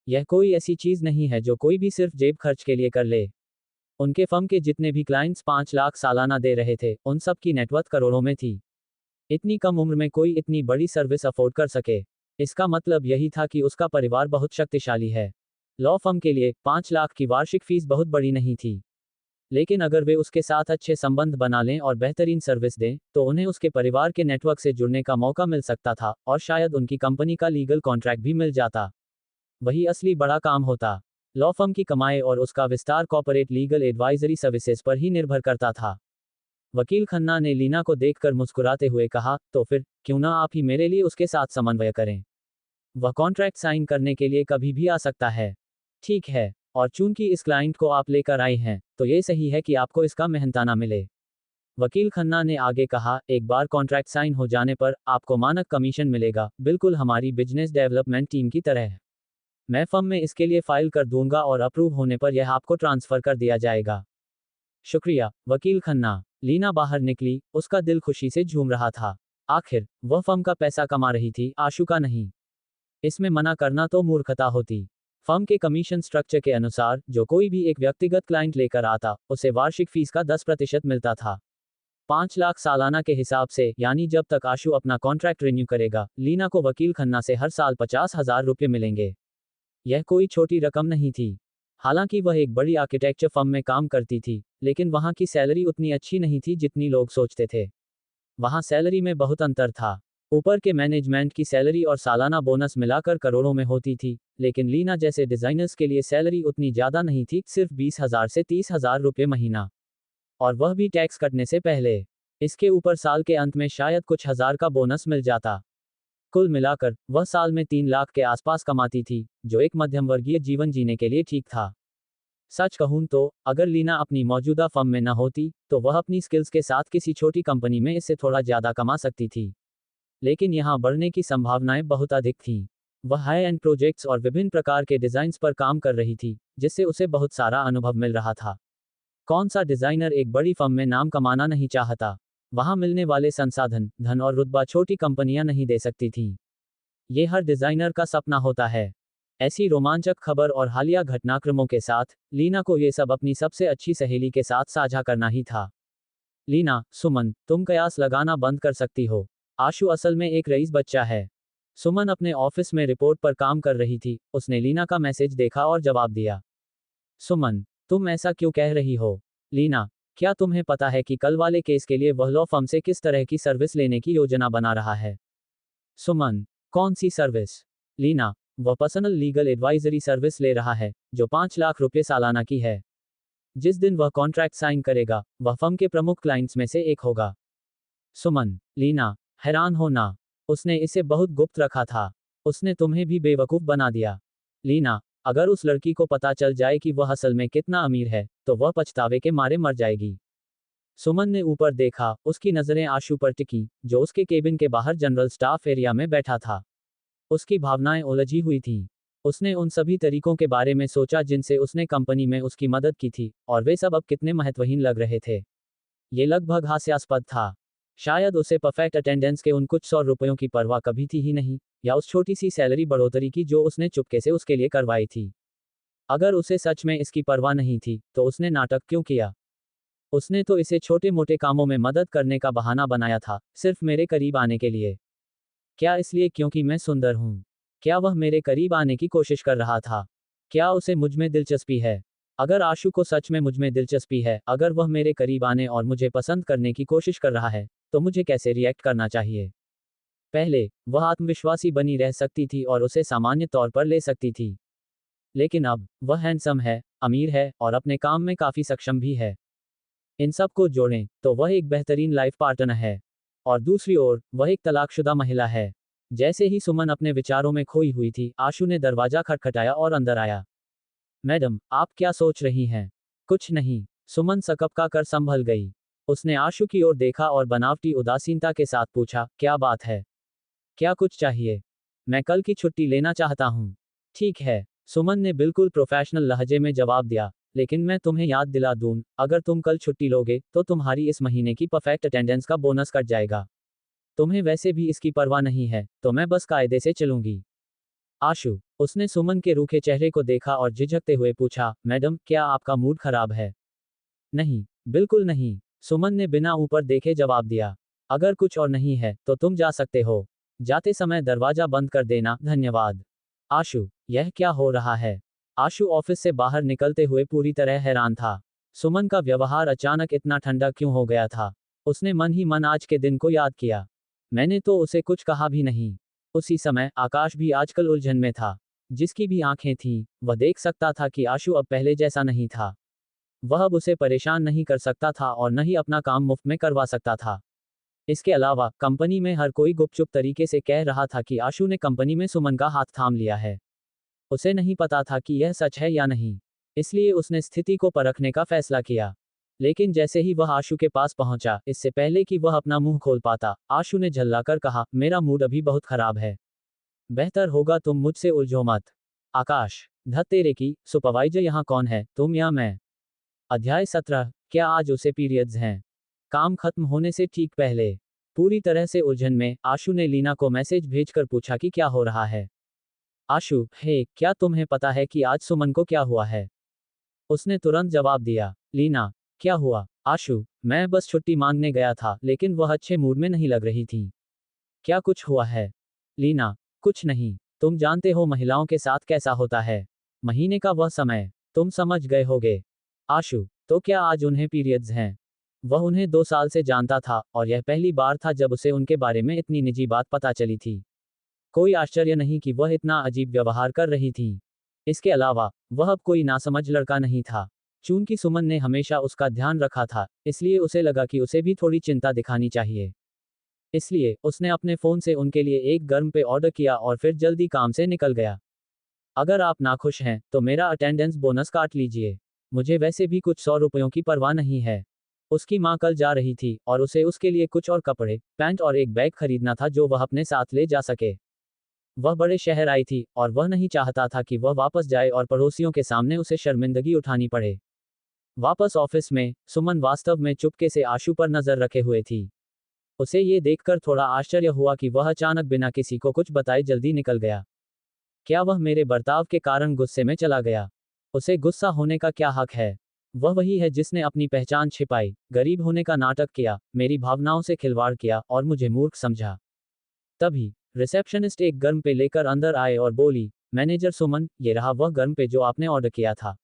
यह कोई ऐसी चीज नहीं है जो कोई भी सिर्फ जेब खर्च के लिए कर ले। उनके फर्म के जितने भी क्लाइंट्स 5 लाख सालाना दे रहे थे उन सब की नेटवर्थ करोड़ों में थी। इतनी कम उम्र में कोई इतनी बड़ी सर्विस अफोर्ड कर सके, इसका मतलब यही था कि उसका परिवार बहुत शक्तिशाली है। लॉ फर्म के लिए 5 लाख की वार्षिक फीस बहुत बड़ी नहीं थी। लेकिन अगर वे उसके साथ अच्छे संबंध बना लें और बेहतरीन सर्विस दें तो उन्हें उसके परिवार के नेटवर्क से जुड़ने का मौका मिल सकता था और शायद उनकी कंपनी का लीगल कॉन्ट्रैक्ट भी मिल जाता। वही असली बड़ा काम होता। लॉ फर्म की कमाई और उसका विस्तार कॉर्पोरेट लीगल एडवाइजरी सर्विसेज पर ही निर्भर करता था। वकील खन्ना ने लीना को देखकर मुस्कुराते हुए कहा, तो फिर क्यों ना आप ही मेरे लिए उसके साथ समन्वय करें? वह कॉन्ट्रैक्ट साइन करने के लिए कभी भी आ सकता है। ठीक है, और चूंकि इस क्लाइंट को आप लेकर आए हैं तो ये सही है कि आपको इसका मेहनताना मिले। वकील खन्ना ने आगे कहा, एक बार कॉन्ट्रैक्ट साइन हो जाने पर आपको मानक कमीशन मिलेगा, बिल्कुल हमारी बिजनेस डेवलपमेंट टीम की तरह। मैं फर्म में इसके लिए फाइल कर दूंगा और अप्रूव होने पर यह आपको ट्रांसफर कर दिया जाएगा। शुक्रिया, वकील खन्ना। लीना बाहर निकली, उसका दिल खुशी से झूम रहा था। आखिर वह फर्म का पैसा कमा रही थी, आशु का नहीं। इसमें मना करना तो मूर्खता होती। फर्म के कमीशन स्ट्रक्चर के अनुसार जो कोई भी एक व्यक्तिगत क्लाइंट लेकर आता उसे वार्षिक फीस का 10% मिलता था। 5 लाख सालाना के हिसाब से, यानी जब तक आशु अपना कॉन्ट्रैक्ट रिन्यू करेगा, लीना को वकील खन्ना से हर साल 50,000 रुपये मिलेंगे। यह कोई छोटी रकम नहीं थी। हालांकि वह एक बड़ी आर्किटेक्चर फर्म में काम करती थी, लेकिन वहां की सैलरी उतनी अच्छी नहीं थी जितनी लोग सोचते थे। वहां सैलरी में बहुत अंतर था। ऊपर के मैनेजमेंट की सैलरी और सालाना बोनस मिलाकर करोड़ों में होती थी, लेकिन लीना जैसे डिजाइनर्स के लिए सैलरी उतनी ज्यादा नहीं थी, सिर्फ 20,000 से 30,000 रुपये महीना। और वह भी टैक्स कटने से पहले। इसके ऊपर साल के अंत में शायद कुछ हजार का बोनस मिल जाता। कुल मिलाकर वह साल में 3 लाख के आसपास कमाती थी, जो एक मध्यम वर्गीय जीवन जीने के लिए ठीक था। सच कहूं तो अगर लीना अपनी मौजूदा फर्म में न होती तो वह अपनी स्किल्स के साथ किसी छोटी कंपनी में इससे थोड़ा ज्यादा कमा सकती थी। लेकिन यहाँ बढ़ने की संभावनाएं बहुत अधिक थीं। वह हाई एंड प्रोजेक्ट्स और विभिन्न प्रकार के डिजाइन्स पर काम कर रही थी, जिससे उसे बहुत सारा अनुभव मिल रहा था। कौन सा डिजाइनर एक बड़ी फर्म में नाम कमाना नहीं चाहता? वहां मिलने वाले संसाधन, धन और रुतबा छोटी कंपनियां नहीं दे सकती थीं। ये हर डिजाइनर का सपना होता है। ऐसी रोमांचक खबर और हालिया घटनाक्रमों के साथ लीना को ये सब अपनी सबसे अच्छी सहेली के साथ साझा करना ही था। लीना, सुमन, तुम कयास लगाना बंद कर सकती हो। आशु असल में एक रईस बच्चा है। सुमन अपने ऑफिस में रिपोर्ट पर काम कर रही थी। उसने लीना का मैसेज देखा और जवाब दिया। सुमन, तुम ऐसा क्यों कह रही हो? लीना, क्या तुम्हें पता है कि कल वाले केस के लिए वह लॉ फर्म से किस तरह की सर्विस लेने की योजना बना रहा है? सुमन, कौन सी सर्विस? लीना, वह पर्सनल लीगल एडवाइजरी सर्विस ले रहा है, जो 5 लाख रुपये सालाना की है। जिस दिन वह कॉन्ट्रैक्ट साइन करेगा, वह फर्म के प्रमुख क्लाइंट्स में से एक होगा। सुमन, लीना, हैरान हो ना? उसने इसे बहुत गुप्त रखा था। उसने तुम्हें भी बेवकूफ बना दिया। लीना, अगर उस लड़की को पता चल जाए कि वह असल में कितना अमीर है, तो वह पछतावे के मारे मर जाएगी। सुमन ने ऊपर देखा। उसकी नजरें आशु पर टिकी, जो उसके केबिन के बाहर जनरल स्टाफ एरिया में बैठा था। उसकी भावनाएं उलझी हुई थीं। उसने उन सभी तरीकों के बारे में सोचा जिनसे उसने कंपनी में उसकी मदद की थी, और वे सब अब कितने महत्वहीन लग रहे थे। ये लगभग हास्यास्पद था। शायद उसे परफेक्ट अटेंडेंस के उन कुछ 100 रुपयों की परवाह कभी थी ही नहीं, या उस छोटी सी सैलरी बढ़ोतरी की जो उसने चुपके से उसके लिए करवाई थी। अगर उसे सच में इसकी परवाह नहीं थी, तो उसने नाटक क्यों किया? उसने तो इसे छोटे मोटे कामों में मदद करने का बहाना बनाया था, सिर्फ मेरे करीब आने के लिए। क्या इसलिए क्योंकि मैं सुंदर हूं? क्या वह मेरे करीब आने की कोशिश कर रहा था? क्या उसे मुझ में दिलचस्पी है? अगर आशु को सच में मुझ में दिलचस्पी है, अगर वह मेरे करीब आने और मुझे पसंद करने की कोशिश कर रहा है, तो मुझे कैसे रिएक्ट करना चाहिए? पहले वह आत्मविश्वासी बनी रह सकती थी और उसे सामान्य तौर पर ले सकती थी। लेकिन अब वह हैंडसम है, अमीर है और अपने काम में काफी सक्षम भी है। इन सब को जोड़ें तो वह एक बेहतरीन लाइफ पार्टनर है। और दूसरी ओर वह एक तलाकशुदा महिला है। जैसे ही सुमन अपने विचारों में खोई हुई थी, आशु ने दरवाजा खटखटाया और अंदर आया। मैडम, आप क्या सोच रही हैं? कुछ नहीं। सुमन सकपका कर संभल गई। उसने आशु की ओर देखा और बनावटी उदासीनता के साथ पूछा, क्या बात है? क्या कुछ चाहिए? मैं कल की छुट्टी लेना चाहता हूँ। ठीक है, सुमन ने बिल्कुल प्रोफेशनल लहजे में जवाब दिया, लेकिन मैं तुम्हें याद दिला दूं, अगर तुम कल छुट्टी लोगे, तो तुम्हारी इस महीने की परफेक्ट अटेंडेंस का बोनस कट जाएगा। तुम्हें वैसे भी इसकी परवाह नहीं है, तो मैं बस कायदे से चलूंगी। आशु, उसने सुमन के रूखे चेहरे को देखा और झिझकते हुए पूछा, मैडम, क्या आपका मूड खराब है? नहीं, बिल्कुल नहीं। सुमन ने बिना ऊपर देखे जवाब दिया। अगर कुछ और नहीं है, तो तुम जा सकते हो। जाते समय दरवाजा बंद कर देना, धन्यवाद। आशु, यह क्या हो रहा है? आशु ऑफिस से बाहर निकलते हुए पूरी तरह हैरान था। सुमन का व्यवहार अचानक इतना ठंडा क्यों हो गया था? उसने मन ही मन आज के दिन को याद किया। मैंने तो उसे कुछ कहा भी नहीं। उसी समय आकाश भी आजकल उलझन में था। जिसकी भी आंखें थीं, वह देख सकता था कि आशु अब पहले जैसा नहीं था। वह अब उसे परेशान नहीं कर सकता था और न ही अपना काम मुफ्त में करवा सकता था। इसके अलावा कंपनी में हर कोई गुपचुप तरीके से कह रहा था कि आशु ने कंपनी में सुमन का हाथ थाम लिया है। उसे नहीं पता था कि यह सच है या नहीं। इसलिए उसने स्थिति को परखने का फैसला किया। लेकिन जैसे ही वह आशु के पास पहुंचा, इससे पहले कि वह अपना मुंह खोल पाता, आशु ने झल्लाकर कहा, मेरा मूड अभी बहुत खराब है। बेहतर होगा तुम मुझसे उलझो मत। आकाश, धत तेरे की, सुपरवाइजर यहाँ कौन है, तुम या मैं? अध्याय 17। क्या आज उसे पीरियड्स हैं? काम खत्म होने से ठीक पहले। पूरी तरह से उलझन में आशु ने लीना को मैसेज भेजकर पूछा कि क्या हो रहा है। आशु, हे, क्या तुम्हें पता है कि आज सुमन को क्या हुआ है? उसने तुरंत जवाब दिया। लीना, क्या हुआ? आशु, मैं बस छुट्टी मांगने गया था, लेकिन वह अच्छे मूड में नहीं लग रही थी। क्या कुछ हुआ है? लीना, कुछ नहीं। तुम जानते हो महिलाओं के साथ कैसा होता है। महीने का वह समय, तुम समझ गए होगे। आशु, तो क्या आज उन्हें पीरियड्स हैं? वह उन्हें 2 साल से जानता था, और यह पहली बार था जब उसे उनके बारे में इतनी निजी बात पता चली थी। कोई आश्चर्य नहीं कि वह इतना अजीब व्यवहार कर रही थी। इसके अलावा वह अब कोई नासमझ लड़का नहीं था। चूंकि सुमन ने हमेशा उसका ध्यान रखा था, इसलिए उसे लगा कि उसे भी थोड़ी चिंता दिखानी चाहिए। इसलिए उसने अपने फ़ोन से उनके लिए एक गर्म पे ऑर्डर किया और फिर जल्दी काम से निकल गया। अगर आप नाखुश हैं, तो मेरा अटेंडेंस बोनस काट लीजिए। मुझे वैसे भी कुछ 100 रुपयों की परवाह नहीं है। उसकी माँ कल जा रही थी और उसे उसके लिए कुछ और कपड़े, पैंट और एक बैग खरीदना था जो वह अपने साथ ले जा सके। वह बड़े शहर आई थी और वह नहीं चाहता था कि वह वापस जाए और पड़ोसियों के सामने उसे शर्मिंदगी उठानी पड़े। वापस ऑफिस में, सुमन वास्तव में चुपके से आशु पर नजर रखे हुए थी। उसे ये देखकर थोड़ा आश्चर्य हुआ कि वह अचानक बिना किसी को कुछ बताए जल्दी निकल गया। क्या वह मेरे बर्ताव के कारण गुस्से में चला गया? उसे गुस्सा होने का क्या हक है? वह वही है जिसने अपनी पहचान छिपाई, गरीब होने का नाटक किया, मेरी भावनाओं से खिलवाड़ किया और मुझे मूर्ख समझा। तभी रिसेप्शनिस्ट एक गर्म पे लेकर अंदर आए और बोली, मैनेजर सुमन, ये रहा वह गर्म पे जो आपने ऑर्डर किया था।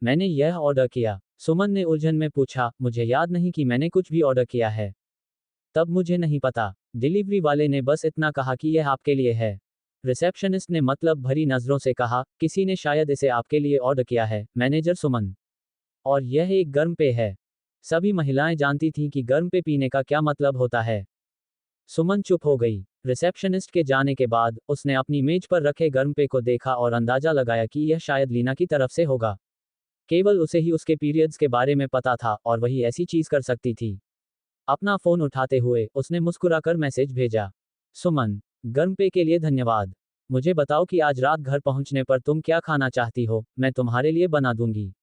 मैंने यह ऑर्डर किया। सुमन ने उलझन में पूछा, मुझे याद नहीं कि मैंने कुछ भी ऑर्डर किया है। तब मुझे नहीं पता। डिलीवरी वाले ने बस इतना कहा कि यह आपके लिए है। रिसेप्शनिस्ट ने मतलब भरी नजरों से कहा, किसी ने शायद इसे आपके लिए ऑर्डर किया है, मैनेजर सुमन। और यह एक गर्म पे है। सभी महिलाएं जानती थीं कि गर्म पे पीने का क्या मतलब होता है। सुमन चुप हो गई। रिसेप्शनिस्ट के जाने के बाद उसने अपनी मेज पर रखे गर्म पे को देखा और अंदाजा लगाया कि यह शायद लीना की तरफ से होगा। केवल उसे ही उसके पीरियड्स के बारे में पता था और वही ऐसी चीज कर सकती थी। अपना फोन उठाते हुए उसने मुस्कुराकर मैसेज भेजा, सुमन, गर्म पे के लिए धन्यवाद। मुझे बताओ कि आज रात घर पहुंचने पर तुम क्या खाना चाहती हो, मैं तुम्हारे लिए बना दूंगी।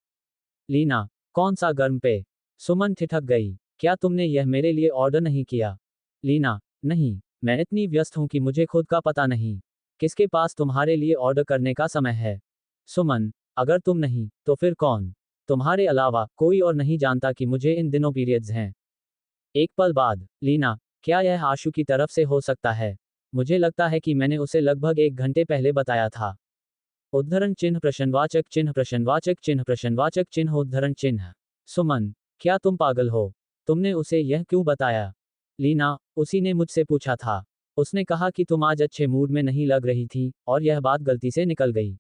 लीना, कौन सा गर्म पे? सुमन ठिठक गई, क्या तुमने यह मेरे लिए ऑर्डर नहीं किया? लीना, नहीं, मैं इतनी व्यस्त हूं कि मुझे खुद का पता नहीं। किसके पास तुम्हारे लिए ऑर्डर करने का समय है? सुमन, अगर तुम नहीं, तो फिर कौन? तुम्हारे अलावा कोई और नहीं जानता कि मुझे इन दिनों पीरियड्स हैं। एक पल बाद, लीना, क्या यह आशु की तरफ से हो सकता है? मुझे लगता है कि मैंने उसे लगभग 1 घंटे पहले बताया था। उद्धरण चिन्ह प्रश्नवाचक चिन्ह प्रश्नवाचक चिन्ह प्रश्नवाचक चिन्ह उद्धरण चिन्ह। सुमन, क्या तुम पागल हो? तुमने उसे यह क्यों बताया? लीना, उसी ने मुझसे पूछा था। उसने कहा कि तुम आज अच्छे मूड में नहीं लग रही थी और यह बात गलती से निकल गई।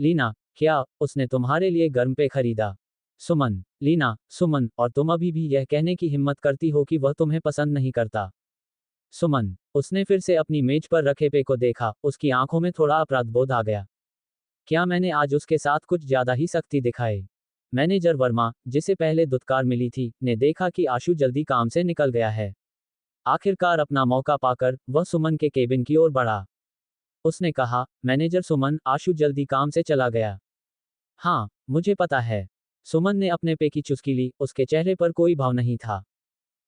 लीना, क्या उसने तुम्हारे लिए गर्म पे खरीदा? सुमन, लीना, सुमन, और तुम अभी भी यह कहने की हिम्मत करती हो कि वह तुम्हें पसंद नहीं करता? सुमन, उसने फिर से अपनी मेज पर रखे पे को देखा, उसकी आंखों में थोड़ा अपराधबोध आ गया। क्या मैंने आज उसके साथ कुछ ज्यादा ही सख्ती दिखाई? मैनेजर वर्मा, जिसे पहले दुत्कार मिली थी, ने देखा कि आशु जल्दी काम से निकल गया है। आखिरकार अपना मौका पाकर वह सुमन के केबिन की ओर बढ़ा। उसने कहा, मैनेजर सुमन, आशु जल्दी काम से चला गया। हाँ, मुझे पता है। सुमन ने अपने पे की चुस्की ली, उसके चेहरे पर कोई भाव नहीं था।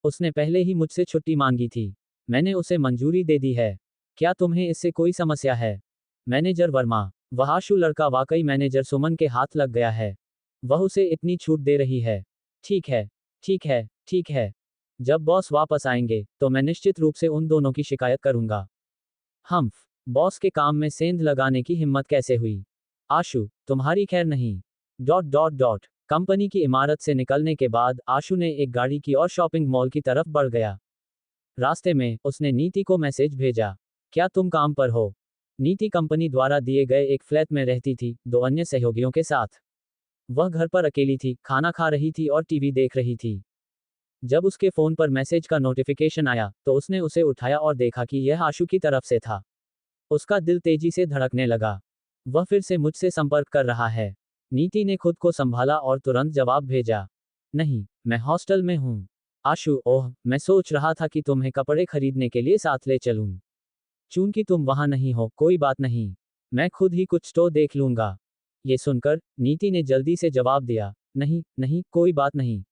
उसने पहले ही मुझसे छुट्टी मांगी थी। मैंने उसे मंजूरी दे दी है। क्या तुम्हें इससे कोई समस्या है? मैनेजर वर्मा, वह आशु लड़का वाकई मैनेजर सुमन के हाथ लग गया है। वह उसे इतनी छूट दे रही है। ठीक है, ठीक है, ठीक है। जब बॉस वापस आएंगे, तो मैं निश्चित रूप से उन दोनों की शिकायत करूंगा। हम्फ, बॉस के काम में सेंध लगाने की हिम्मत कैसे हुई? आशु, तुम्हारी खैर नहीं। Dot dot dot. कंपनी की इमारत से निकलने के बाद आशु ने एक गाड़ी की और शॉपिंग मॉल की तरफ बढ़ गया। रास्ते में उसने नीति को मैसेज भेजा, क्या तुम काम पर हो? नीति कंपनी द्वारा दिए गए एक फ्लैट में रहती थी, 2 अन्य सहयोगियों के साथ। वह घर पर अकेली थी, खाना खा रही थी और टीवी देख रही थी। जब उसके फोन पर मैसेज का नोटिफिकेशन आया, तो उसने उसे उठाया और देखा कि यह आशु की तरफ से था। उसका दिल तेजी से धड़कने लगा। वह फिर से मुझसे संपर्क कर रहा है। नीति ने खुद को संभाला और तुरंत जवाब भेजा, नहीं, मैं हॉस्टल में हूँ। आशु, ओह, मैं सोच रहा था कि तुम्हें कपड़े खरीदने के लिए साथ ले चलूं। चूंकि तुम वहां नहीं हो, कोई बात नहीं। मैं खुद ही कुछ तो देख लूंगा। ये सुनकर नीति ने जल्दी से जवाब दिया, नहीं, नहीं, कोई बात नहीं।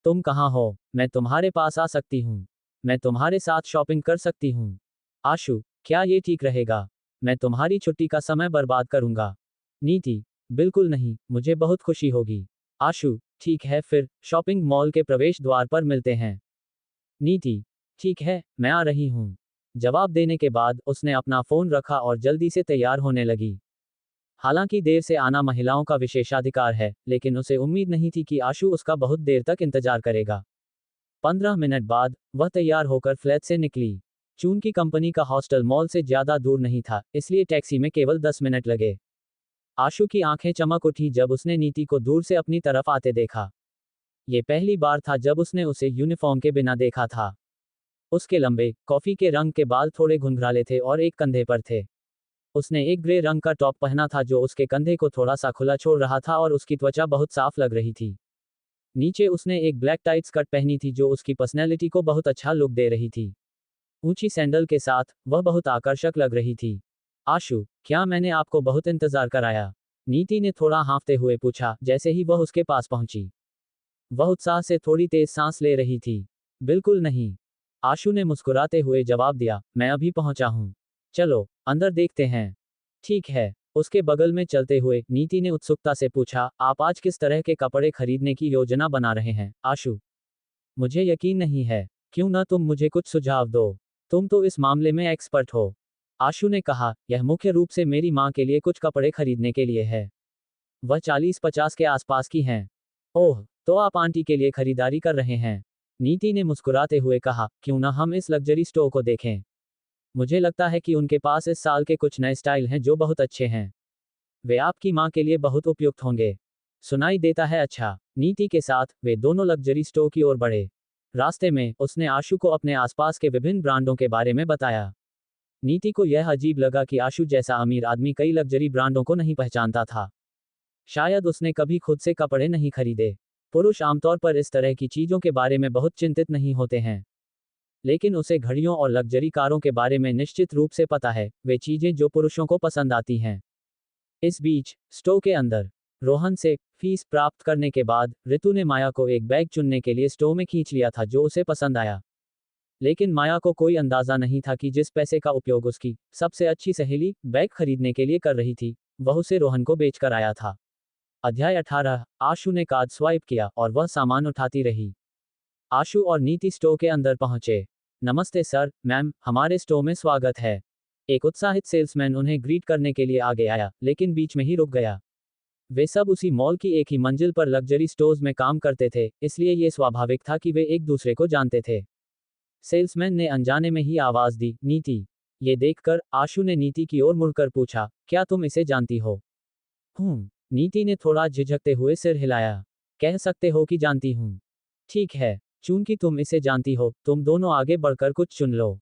तुम कहाँ हो? मैं तुम्हारे पास आ सकती हूँ। मैं तुम्हारे साथ शॉपिंग कर सकती हूँ। आशु, क्या ये ठीक रहेगा? मैं तुम्हारी छुट्टी का समय बर्बाद करूंगा। नीति, बिल्कुल नहीं, मुझे बहुत खुशी होगी। आशु, ठीक है, फिर शॉपिंग मॉल के प्रवेश द्वार पर मिलते हैं। नीति, ठीक है, मैं आ रही हूँ। जवाब देने के बाद उसने अपना फोन रखा और जल्दी से तैयार होने लगी। हालांकि देर से आना महिलाओं का विशेषाधिकार है, लेकिन उसे उम्मीद नहीं थी कि आशु उसका बहुत देर तक इंतजार करेगा। 15 मिनट बाद वह तैयार होकर फ्लैट से निकली। चूंकि कंपनी का हॉस्टल मॉल से ज्यादा दूर नहीं था, इसलिए टैक्सी में केवल 10 मिनट लगे। आशु की आंखें चमक उठी जब उसने नीति को दूर से अपनी तरफ आते देखा। ये पहली बार था जब उसने उसे यूनिफॉर्म के बिना देखा था। उसके लंबे, कॉफी के रंग के बाल थोड़े घुंघराले थे और एक कंधे पर थे। उसने एक ग्रे रंग का टॉप पहना था जो उसके कंधे को थोड़ा सा खुला छोड़ रहा था और उसकी त्वचा बहुत साफ लग रही थी। नीचे उसने एक ब्लैक टाइट स्कर्ट पहनी थी जो उसकी पर्सनैलिटी को बहुत अच्छा लुक दे रही थी। ऊंची सैंडल के साथ वह बहुत आकर्षक लग रही थी। आशु, क्या मैंने आपको बहुत इंतजार कराया? नीति ने थोड़ा हाँफते हुए पूछा जैसे ही वह उसके पास पहुंची। वह उत्साह से थोड़ी तेज सांस ले रही थी। बिल्कुल नहीं। आशु ने मुस्कुराते हुए जवाब दिया, मैं अभी पहुंचा हूं। चलो, अंदर देखते हैं। ठीक है। उसके बगल में चलते हुए नीति ने उत्सुकता से पूछा, आप आज किस तरह के कपड़े खरीदने की योजना बना रहे हैं, आशु? मुझे यकीन नहीं है। क्यों न तुम मुझे कुछ सुझाव दो? तुम तो इस मामले में एक्सपर्ट हो। आशु ने कहा, यह मुख्य रूप से मेरी माँ के लिए कुछ कपड़े खरीदने के लिए है। वह 40-50 के आसपास की हैं। ओह, तो आप आंटी के लिए खरीदारी कर रहे हैं? नीति ने मुस्कुराते हुए कहा, क्यों ना हम इस लग्जरी स्टोर को देखें? मुझे लगता है कि उनके पास इस साल के कुछ नए स्टाइल हैं जो बहुत अच्छे हैं। वे आपकी माँ के लिए बहुत उपयुक्त होंगे। सुनाई देता है अच्छा। नीति के साथ वे दोनों लग्जरी स्टोर की ओर बढ़े। रास्ते में उसने आशु को अपने आसपास के विभिन्न ब्रांडों के बारे में बताया। नीति को यह अजीब लगा कि आशु जैसा अमीर आदमी कई लग्जरी ब्रांडों को नहीं पहचानता था। शायद उसने कभी खुद से कपड़े नहीं खरीदे। पुरुष आमतौर पर इस तरह की चीजों के बारे में बहुत चिंतित नहीं होते हैं। लेकिन उसे घड़ियों और लग्जरी कारों के बारे में निश्चित रूप से पता है, वे चीजें जो पुरुषों को पसंद आती हैं। इस बीच स्टोर के अंदर रोहन से फीस प्राप्त करने के बाद ऋतु ने माया को एक बैग चुनने के लिए स्टोर में खींच लिया था जो उसे पसंद आया। लेकिन माया को कोई अंदाजा नहीं था कि जिस पैसे का उपयोग उसकी सबसे अच्छी सहेली बैग खरीदने के लिए कर रही थी, वह उसे रोहन को बेचकर आया था। अध्याय 18। आशु ने कार्ड स्वाइप किया और वह सामान उठाती रही। आशु और नीति स्टोर के अंदर पहुंचे। नमस्ते सर, मैम, हमारे स्टोर में स्वागत है। एक उत्साहित सेल्समैन उन्हें ग्रीट करने के लिए आगे आया, लेकिन बीच में ही रुक गया। वे सब उसी मॉल की एक ही मंजिल पर लग्जरी स्टोर्स में काम करते थे, इसलिए ये स्वाभाविक था कि वे एक दूसरे को जानते थे। सेल्समैन ने अनजाने में ही आवाज दी, नीति। ये देखकर आशु ने नीति की ओर मुड़कर पूछा, क्या तुम इसे जानती हो? नीति ने थोड़ा झिझकते हुए सिर हिलाया। कह सकते हो कि जानती हूँ। ठीक है, चूंकि तुम इसे जानती हो, तुम दोनों आगे बढ़कर कुछ चुन लो।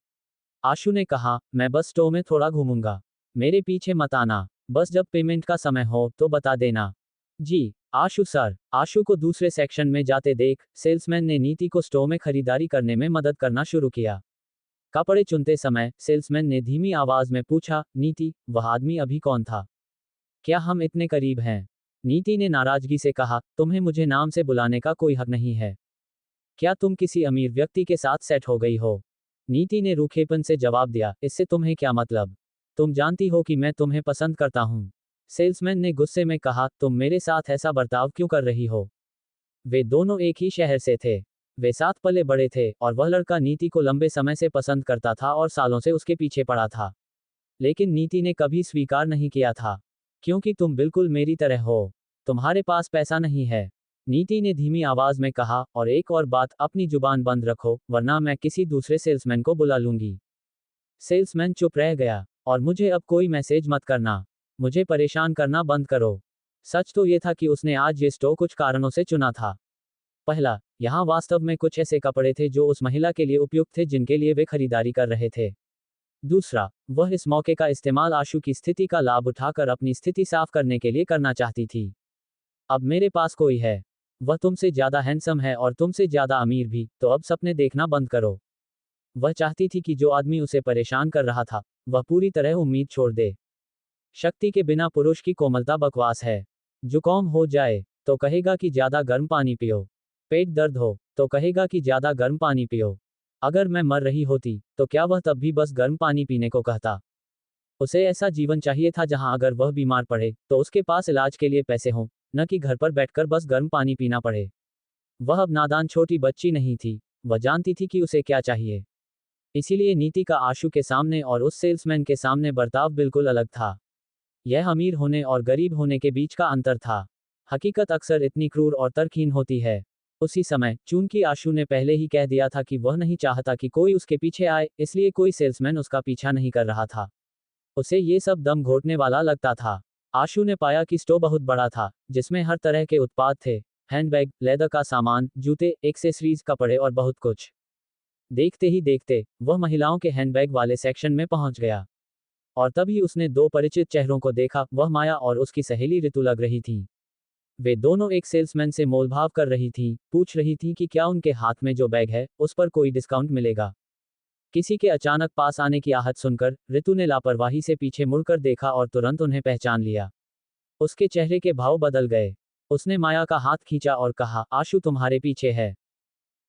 आशु ने कहा, मैं बस स्टोर में थोड़ा घूमूंगा। मेरे पीछे मत आना। बस जब पेमेंट का समय हो तो बता देना। जी, आशु सर। आशु को दूसरे सेक्शन में जाते देख सेल्समैन ने नीति को स्टोर में खरीदारी करने में मदद करना शुरू किया। कपड़े चुनते समय सेल्समैन ने धीमी आवाज में पूछा, नीति, वह आदमी अभी कौन था? क्या हम इतने करीब हैं? नीति ने नाराजगी से कहा, तुम्हें मुझे नाम से बुलाने का कोई हक नहीं है। क्या तुम किसी अमीर व्यक्ति के साथ सेट हो गई हो? नीति ने रूखेपन से जवाब दिया, इससे तुम्हें क्या मतलब? तुम जानती हो कि मैं तुम्हें पसंद करता हूँ। सेल्समैन ने गुस्से में कहा, तुम मेरे साथ ऐसा बर्ताव क्यों कर रही हो? वे दोनों एक ही शहर से थे। वे साथ पले बड़े थे और वह लड़का नीति को लंबे समय से पसंद करता था और सालों से उसके पीछे पड़ा था। लेकिन नीति ने कभी स्वीकार नहीं किया था। क्योंकि तुम बिल्कुल मेरी तरह हो। तुम्हारे पास पैसा नहीं है। नीति ने धीमी आवाज में कहा, और एक और बात, अपनी जुबान बंद रखो, वरना मैं किसी दूसरे सेल्समैन को बुला लूंगी। सेल्समैन चुप रह गया। और मुझे अब कोई मैसेज मत करना। मुझे परेशान करना बंद करो। सच तो ये था कि उसने आज ये स्टोर कुछ कारणों से चुना था। पहला, यहाँ वास्तव में कुछ ऐसे कपड़े थे जो उस महिला के लिए उपयुक्त थे जिनके लिए वे खरीदारी कर रहे थे। दूसरा, वह इस मौके का इस्तेमाल आशु की स्थिति का लाभ उठाकर अपनी स्थिति साफ करने के लिए करना चाहती थी। अब मेरे पास कोई है। वह तुमसे ज्यादा हैंडसम है और तुमसे ज्यादा अमीर भी, तो अब सपने देखना बंद करो। वह चाहती थी कि जो आदमी उसे परेशान कर रहा था, वह पूरी तरह उम्मीद छोड़ दे। शक्ति के बिना पुरुष की कोमलता बकवास है। जुकाम हो जाए तो कहेगा कि ज्यादा गर्म पानी पियो। पेट दर्द हो तो कहेगा कि ज्यादा गर्म पानी पियो। अगर मैं मर रही होती तो क्या वह तब भी बस गर्म पानी पीने को कहता? उसे ऐसा जीवन चाहिए था जहां अगर वह बीमार पड़े तो उसके पास इलाज के लिए पैसे हों, न कि घर पर बैठकर बस गर्म पानी पीना पड़े। वह अब नादान छोटी बच्ची नहीं थी। वह जानती थी कि उसे क्या चाहिए। इसीलिए नीति का आशु के सामने और उस सेल्समैन के सामने बर्ताव बिल्कुल अलग था। यह अमीर होने और गरीब होने के बीच का अंतर था। हकीकत अक्सर इतनी क्रूर और तर्कहीन होती है। उसी समय, चूंकि आशु ने पहले ही कह दिया था कि वह नहीं चाहता कि कोई उसके पीछे आए, इसलिए कोई सेल्समैन उसका पीछा नहीं कर रहा था। उसे ये सब दम घोटने वाला लगता था। आशु ने पाया कि स्टोर बहुत बड़ा था, जिसमें हर तरह के उत्पाद थे, हैंडबैग, लेदर का सामान, जूते, एक्सेसरीज, कपड़े और बहुत कुछ। देखते ही देखते वह महिलाओं के हैंडबैग वाले सेक्शन में पहुंच गया। और तभी उसने दो परिचित चेहरों को देखा, वह माया और उसकी सहेली ऋतु लग रही थी। वे दोनों एक सेल्समैन से मोलभाव कर रही थीं, पूछ रही थीं कि क्या उनके हाथ में जो बैग है, उस पर कोई डिस्काउंट मिलेगा। किसी के अचानक पास आने की आहट सुनकर ऋतु ने लापरवाही से पीछे मुड़कर देखा और तुरंत उन्हें पहचान लिया। उसके चेहरे के भाव बदल गए। उसने माया का हाथ खींचा और कहा, आशु तुम्हारे पीछे है।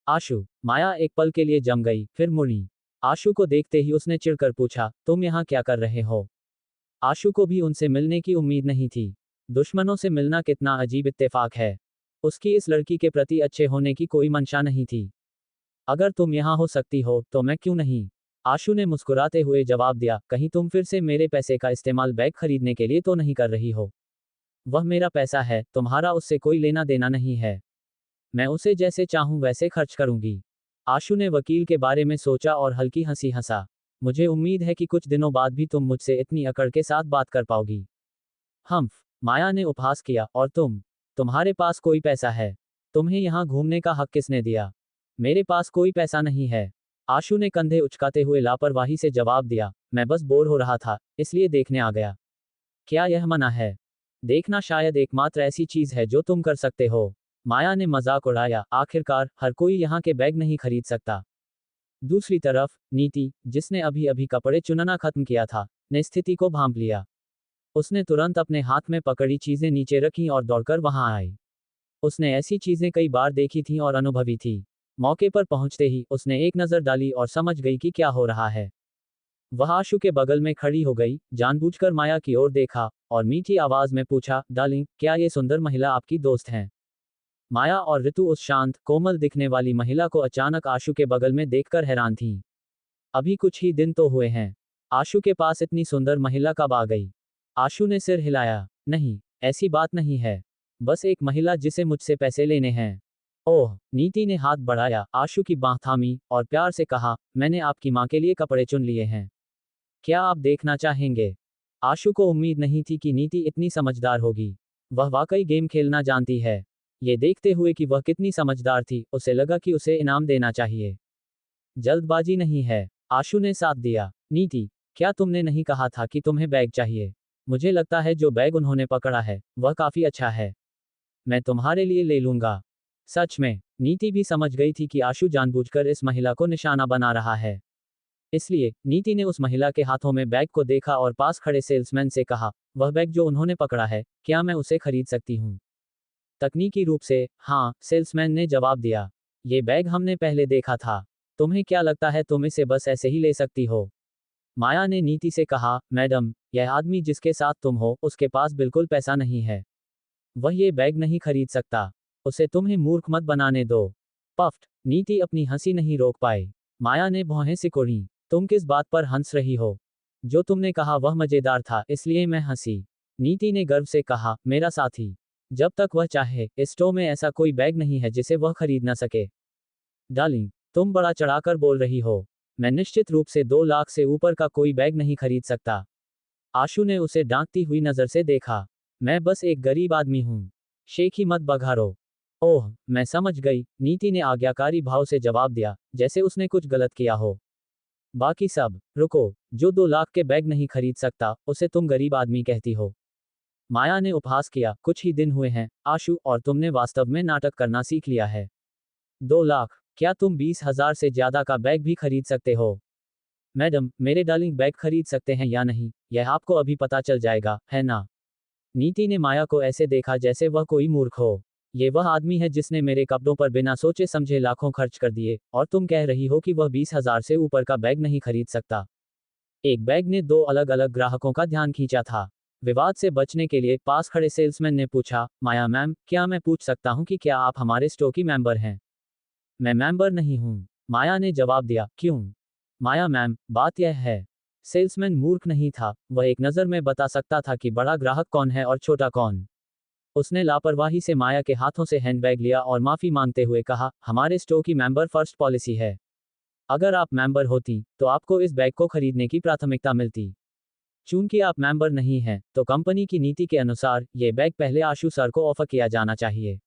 आशु। माया एक पल के लिए जम गई, फिर मुड़ी। आशु को देखते ही उसने चिढ़कर पूछा, तुम यहाँ क्या कर रहे हो? आशु को भी उनसे मिलने की उम्मीद नहीं थी। दुश्मनों से मिलना कितना अजीब इत्तेफाक है। उसकी इस लड़की के प्रति अच्छे होने की कोई मंशा नहीं थी। अगर तुम यहाँ हो सकती हो, तो मैं क्यों नहीं? आशु ने मुस्कुराते हुए जवाब दिया, कहीं तुम फिर से मेरे पैसे का इस्तेमाल बैग खरीदने के लिए तो नहीं कर रही हो? वह मेरा पैसा है, तुम्हारा उससे कोई लेना देना नहीं है। मैं उसे जैसे चाहूं वैसे खर्च करूंगी। आशु ने वकील के बारे में सोचा और हल्की हंसी हंसा। मुझे उम्मीद है कि कुछ दिनों बाद भी तुम मुझसे इतनी अकड़ के साथ बात कर पाओगी। हम्फ। माया ने उपहास किया, और तुम्हारे पास कोई पैसा है? तुम्हें यहाँ घूमने का हक किसने दिया? मेरे पास कोई पैसा नहीं है। आशु ने कंधे उचकाते हुए लापरवाही से जवाब दिया, मैं बस बोर हो रहा था, इसलिए देखने आ गया। क्या यह मना है? देखना शायद एकमात्र ऐसी चीज है जो तुम कर सकते हो। माया ने मजाक उड़ाया, आखिरकार हर कोई यहाँ के बैग नहीं खरीद सकता। दूसरी तरफ नीति, जिसने अभी अभी कपड़े चुनना खत्म किया था, ने स्थिति को भांप लिया। उसने तुरंत अपने हाथ में पकड़ी चीजें नीचे रखीं और दौड़कर वहां आई। उसने ऐसी चीजें कई बार देखी थीं और अनुभवी थी। मौके पर पहुंचते ही उसने एक नजर डाली और समझ गई कि क्या हो रहा है। वह आशु के बगल में खड़ी हो गई, जानबूझकर माया की ओर देखा और मीठी आवाज में पूछा, डार्लिंग, क्या ये सुंदर महिला आपकी दोस्त है? माया और ऋतु उस शांत, कोमल दिखने वाली महिला को अचानक आशु के बगल में देखकर हैरान थीं। अभी कुछ ही दिन तो हुए हैं। आशु के पास इतनी सुंदर महिला कब आ गई? आशु ने सिर हिलाया, नहीं, ऐसी बात नहीं है। बस एक महिला जिसे मुझसे पैसे लेने हैं। ओह, नीति ने हाथ बढ़ाया, आशु की बांह थामी और प्यार से कहा, मैंने आपकी माँ के लिए कपड़े चुन लिए हैं। क्या आप देखना चाहेंगे? आशु को उम्मीद नहीं थी कि नीति इतनी समझदार होगी। वह वाकई गेम खेलना जानती है। ये देखते हुए कि वह कितनी समझदार थी, उसे लगा कि उसे इनाम देना चाहिए। जल्दबाजी नहीं है। आशु ने साथ दिया। नीति, क्या तुमने नहीं कहा था कि तुम्हें बैग चाहिए? मुझे लगता है जो बैग उन्होंने पकड़ा है, वह काफी अच्छा है। मैं तुम्हारे लिए ले लूंगा। सच में, नीति भी समझ गई थी कि आशु जानबूझकर इस महिला को निशाना बना रहा है। इसलिए नीति ने उस महिला के हाथों में बैग को देखा और पास खड़े सेल्समैन से कहा, वह बैग जो उन्होंने पकड़ा है, क्या मैं उसे खरीद सकती हूँ? तकनीकी रूप से हाँ, सेल्समैन ने जवाब दिया। ये बैग हमने पहले देखा था। तुम्हें क्या लगता है तुम इसे बस ऐसे ही ले सकती हो? माया ने नीति से कहा, मैडम, यह आदमी जिसके साथ तुम हो, उसके पास बिल्कुल पैसा नहीं है। वह ये बैग नहीं खरीद सकता। उसे तुम्हें मूर्ख मत बनाने दो। पफ्ट। नीति अपनी हंसी नहीं रोक पाई। माया ने भौहें सिकोड़ी। तुम किस बात पर हंस रही हो? जो तुमने कहा वह मजेदार था, इसलिए मैं हंसी। नीति ने गर्व से कहा, मेरा साथी। जब तक वह चाहे, इस स्टोर में ऐसा कोई बैग नहीं है जिसे वह खरीद न सके। डार्लिंग, तुम बड़ा चढ़ाकर बोल रही हो। मैं निश्चित रूप से 2 लाख से ऊपर का कोई बैग नहीं खरीद सकता। आशु ने उसे डांटती हुई नजर से देखा। मैं बस एक गरीब आदमी हूँ। शेखी मत बघारो। ओह, मैं समझ गई, नीति ने आज्ञाकारी भाव से जवाब दिया, जैसे उसने कुछ गलत किया हो। बाकी सब, रुको, जो 2 लाख के बैग नहीं खरीद सकता, उसे तुम गरीब आदमी कहती हो? माया ने उपहास किया, कुछ ही दिन हुए हैं, आशु, और तुमने वास्तव में नाटक करना सीख लिया है। 2 लाख? क्या तुम 20,000 से ज्यादा का बैग भी खरीद सकते हो? मैडम, मेरे डार्लिंग बैग खरीद सकते हैं या नहीं, यह आपको अभी पता चल जाएगा, है ना? नीति ने माया को ऐसे देखा जैसे वह कोई मूर्ख हो। ये वह आदमी है जिसने मेरे कपड़ों पर बिना सोचे समझे लाखों खर्च कर दिए, और तुम कह रही हो कि वह 20,000 से ऊपर का बैग नहीं खरीद सकता। एक बैग ने 2 अलग अलग ग्राहकों का ध्यान खींचा था। विवाद से बचने के लिए पास खड़े सेल्समैन ने पूछा, माया मैम, क्या मैं पूछ सकता हूँ कि क्या आप हमारे स्टोर की मेंबर हैं? मैं मेंबर नहीं हूँ। माया ने जवाब दिया, क्यों? माया मैम, बात यह है। सेल्समैन मूर्ख नहीं था, वह एक नज़र में बता सकता था कि बड़ा ग्राहक कौन है और छोटा कौन। उसने लापरवाही से माया के हाथों से हैंडबैग लिया और माफी मांगते हुए कहा, हमारे स्टोर की मेंबर फर्स्ट पॉलिसी है। अगर आप मेंबर होती, तो आपको इस बैग को खरीदने की प्राथमिकता मिलती। चूंकि आप मेंबर नहीं हैं, तो कंपनी की नीति के अनुसार ये बैग पहले आशु सर को ऑफर किया जाना चाहिए।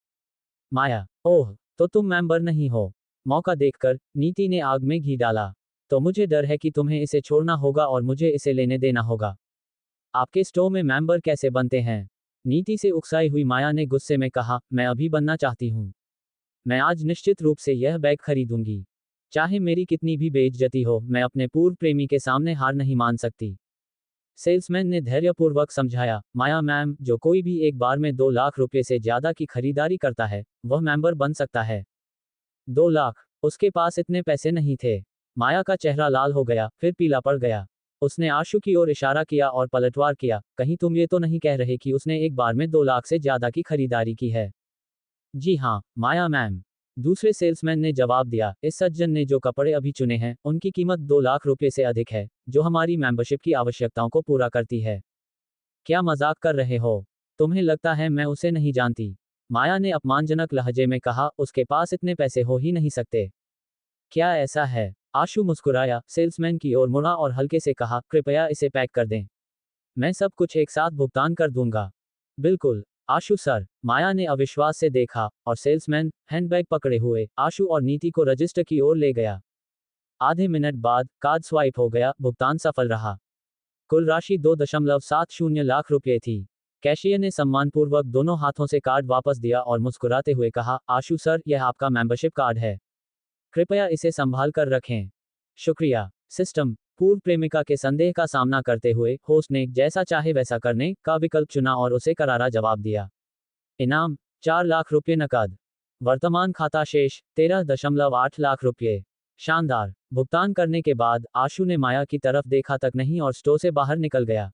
माया, ओह, तो तुम मेंबर नहीं हो। मौका देखकर नीति ने आग में घी डाला। तो मुझे डर है कि तुम्हें इसे छोड़ना होगा और मुझे इसे लेने देना होगा। आपके स्टोर में मेंबर कैसे बनते हैं? नीति से उकसाई हुई माया ने गुस्से में कहा, मैं अभी बनना चाहती हूँ। मैं आज निश्चित रूप से यह बैग खरीदूंगी। चाहे मेरी कितनी भी बेइज्जती हो, मैं अपने पूर्व प्रेमी के सामने हार नहीं मान सकती। सेल्समैन ने धैर्यपूर्वक समझाया, माया मैम, जो कोई भी एक बार में 2 लाख रुपए से ज्यादा की खरीदारी करता है, वह मेंबर बन सकता है। 2 लाख? उसके पास इतने पैसे नहीं थे। माया का चेहरा लाल हो गया, फिर पीला पड़ गया। उसने आशु की ओर इशारा किया और पलटवार किया, कहीं तुम ये तो नहीं कह रहे कि उसने एक बार में 2 लाख से ज्यादा की खरीदारी की है? जी हाँ, माया मैम। दूसरे सेल्समैन ने जवाब दिया, इस सज्जन ने जो कपड़े अभी चुने हैं, उनकी कीमत 2 लाख रुपए से अधिक है, जो हमारी मेंबरशिप की आवश्यकताओं को पूरा करती है। क्या मजाक कर रहे हो? तुम्हें लगता है मैं उसे नहीं जानती? माया ने अपमानजनक लहजे में कहा, उसके पास इतने पैसे हो ही नहीं सकते। क्या ऐसा है? आशु मुस्कुराया, सेल्समैन की ओर मुड़ा और हल्के से कहा, कृपया इसे पैक कर दें। मैं सब कुछ एक साथ भुगतान कर दूंगा। बिल्कुल, आशु सर। माया ने अविश्वास से देखा, और सेल्समैन हैंडबैग पकड़े हुए आशु और नीति को रजिस्टर की ओर ले गया। आधे मिनट बाद कार्ड स्वाइप हो गया, भुगतान सफल रहा। कुल राशि 2.70 लाख रुपये थी। कैशियर ने सम्मानपूर्वक दोनों हाथों से कार्ड वापस दिया और मुस्कुराते हुए कहा, आशु सर, यह आपका मेंबरशिप कार्ड है। कृपया इसे संभाल कर रखें। शुक्रिया। सिस्टम। पूर्व प्रेमिका के संदेह का सामना करते हुए होस्ट ने जैसा चाहे वैसा करने का विकल्प चुना और उसे करारा जवाब दिया। इनाम 4 लाख रुपये नकद। वर्तमान खाता शेष 13.8 लाख रुपये। शानदार। भुगतान करने के बाद आशु ने माया की तरफ देखा तक नहीं और स्टोर से बाहर निकल गया।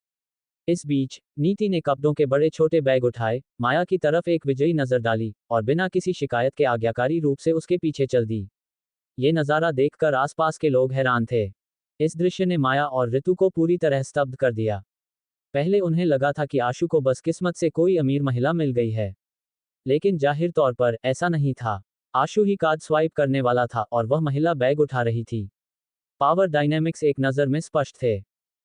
इस बीच नीति ने कपड़ों के बड़े छोटे बैग उठाए, माया की तरफ एक विजयी नजर डाली और बिना किसी शिकायत के आज्ञाकारी रूप से उसके पीछे चल दी। ये नज़ारा देखकर आसपास के लोग हैरान थे। इस दृश्य ने माया और ऋतु को पूरी तरह स्तब्ध कर दिया। पहले उन्हें लगा था कि आशु को बस किस्मत से कोई अमीर महिला मिल गई है, लेकिन जाहिर तौर पर ऐसा नहीं था। आशु ही कार्ड स्वाइप करने वाला था और वह महिला बैग उठा रही थी। पावर डायनेमिक्स एक नज़र में स्पष्ट थे।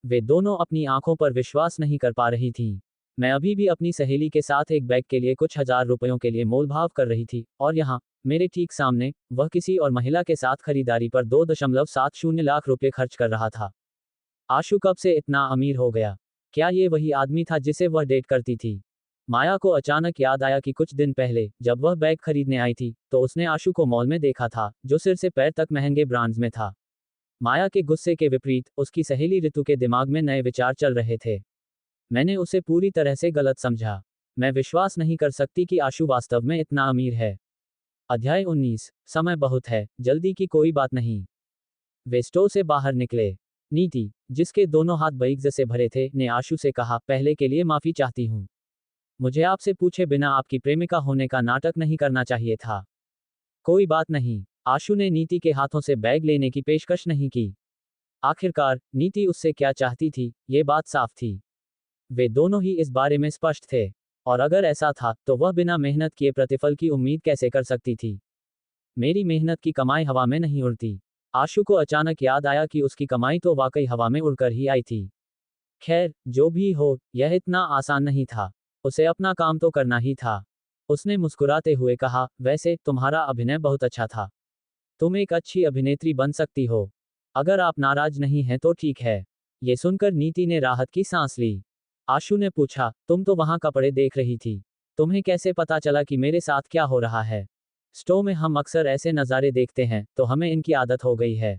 वे दोनों अपनी आंखों पर विश्वास नहीं कर पा रही थीं। मैं अभी भी अपनी सहेली के साथ एक बैग के लिए कुछ हजार रुपयों के लिए मोलभाव कर रही थी, और यहाँ मेरे ठीक सामने वह किसी और महिला के साथ खरीदारी पर 2.70 लाख रुपये खर्च कर रहा था। आशु कब से इतना अमीर हो गया? क्या ये वही आदमी था जिसे वह डेट करती थी? माया को अचानक याद आया कि कुछ दिन पहले जब वह बैग खरीदने आई थी, तो उसने आशु को मॉल में देखा था, जो सिर से पैर तक महंगे ब्रांड्स में था। माया के गुस्से के विपरीत उसकी सहेली ऋतु के दिमाग में नए विचार चल रहे थे। मैंने उसे पूरी तरह से गलत समझा। मैं विश्वास नहीं कर सकती कि आशु वास्तव में इतना अमीर है। अध्याय 19। समय बहुत है, जल्दी की कोई बात नहीं। वे स्टोर से बाहर निकले। नीति, जिसके दोनों हाथ बइज्जत से भरे थे, ने आशु से कहा, पहले के लिए माफी चाहती हूँ। मुझे आपसे पूछे बिना आपकी प्रेमिका होने का नाटक नहीं करना चाहिए था। कोई बात नहीं। आशु ने नीति के हाथों से बैग लेने की पेशकश नहीं की। आखिरकार नीति उससे क्या चाहती थी, ये बात साफ थी। वे दोनों ही इस बारे में स्पष्ट थे, और अगर ऐसा था तो वह बिना मेहनत किए प्रतिफल की उम्मीद कैसे कर सकती थी? मेरी मेहनत की कमाई हवा में नहीं उड़ती। आशु को अचानक याद आया कि उसकी कमाई तो वाकई हवा में उड़कर ही आई थी। खैर, जो भी हो, यह इतना आसान नहीं था। उसे अपना काम तो करना ही था। उसने मुस्कुराते हुए कहा, वैसे तुम्हारा अभिनय बहुत अच्छा था। तुम एक अच्छी अभिनेत्री बन सकती हो। अगर आप नाराज नहीं हैं तो ठीक है। ये सुनकर नीति ने राहत की सांस ली। आशु ने पूछा, तुम तो वहां कपड़े देख रही थी। तुम्हें कैसे पता चला कि मेरे साथ क्या हो रहा है? स्टोर में हम अक्सर ऐसे नज़ारे देखते हैं, तो हमें इनकी आदत हो गई है।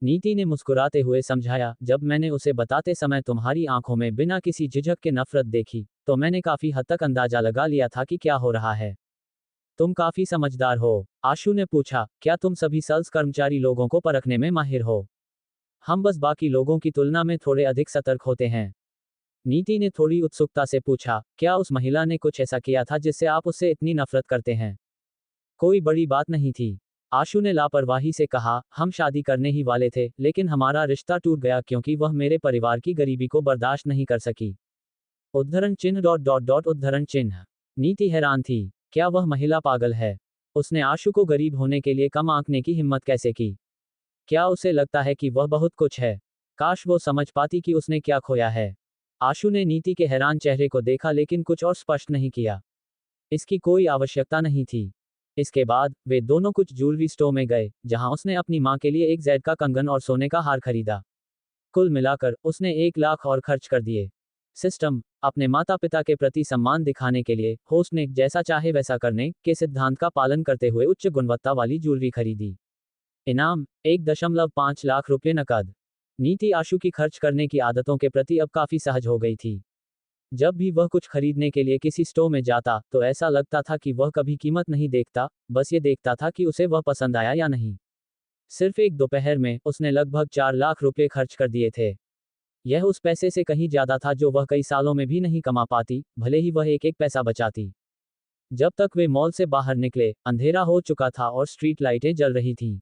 नीति ने मुस्कुराते हुए समझाया, जब मैंने उसे बताते समय तुम्हारी आंखों में बिना किसी झिझक के नफरत देखी, तो मैंने काफी हद तक अंदाजा लगा लिया था कि क्या हो रहा है। तुम काफी समझदार हो। आशु ने पूछा, क्या तुम सभी सेल्स कर्मचारी लोगों को परखने में माहिर हो? हम बस बाकी लोगों की तुलना में थोड़े अधिक सतर्क होते हैं। नीति ने थोड़ी उत्सुकता से पूछा, क्या उस महिला ने कुछ ऐसा किया था जिससे आप उससे इतनी नफरत करते हैं? कोई बड़ी बात नहीं थी। आशु ने लापरवाही से कहा, हम शादी करने ही वाले थे, लेकिन हमारा रिश्ता टूट गया क्योंकि वह मेरे परिवार की गरीबी को बर्दाश्त नहीं कर सकी। उद्धरण चिन्ह डॉट डॉट डॉट उद्धरण चिन्ह। नीति हैरान थी। क्या वह महिला पागल है? उसने आशु को गरीब होने के लिए कम आंकने की हिम्मत कैसे की? क्या उसे लगता है कि वह बहुत कुछ है? काश वो समझ पाती कि उसने क्या खोया है। आशु ने नीति के हैरान चेहरे को देखा लेकिन कुछ और स्पष्ट नहीं किया। इसकी कोई आवश्यकता नहीं थी। इसके बाद वे दोनों कुछ ज्वेलरी स्टोर में गए, जहां उसने अपनी मां के लिए एक जैद का कंगन और सोने का हार खरीदा। कुल मिलाकर उसने 1 लाख और खर्च कर दिए। सिस्टम, अपने माता पिता के प्रति सम्मान दिखाने के लिए होस्ट ने जैसा चाहे वैसा करने के सिद्धांत का पालन करते हुए उच्च गुणवत्ता वाली ज्वेलरी खरीदी। इनाम 1.5 लाख रुपये नकद। नीति आशु की खर्च करने की आदतों के प्रति अब काफी सहज हो गई थी। जब भी वह कुछ खरीदने के लिए किसी स्टोर में जाता तो ऐसा लगता था कि वह कभी कीमत नहीं देखता, बस ये देखता था कि उसे वह पसंद आया या नहीं। सिर्फ एक दोपहर में उसने लगभग 4 लाख रुपये खर्च कर दिए थे। यह उस पैसे से कहीं ज्यादा था जो वह कई सालों में भी नहीं कमा पाती, भले ही वह एक एक पैसा बचाती। जब तक वे मॉल से बाहर निकले, अंधेरा हो चुका था और स्ट्रीट लाइटें जल रही थीं।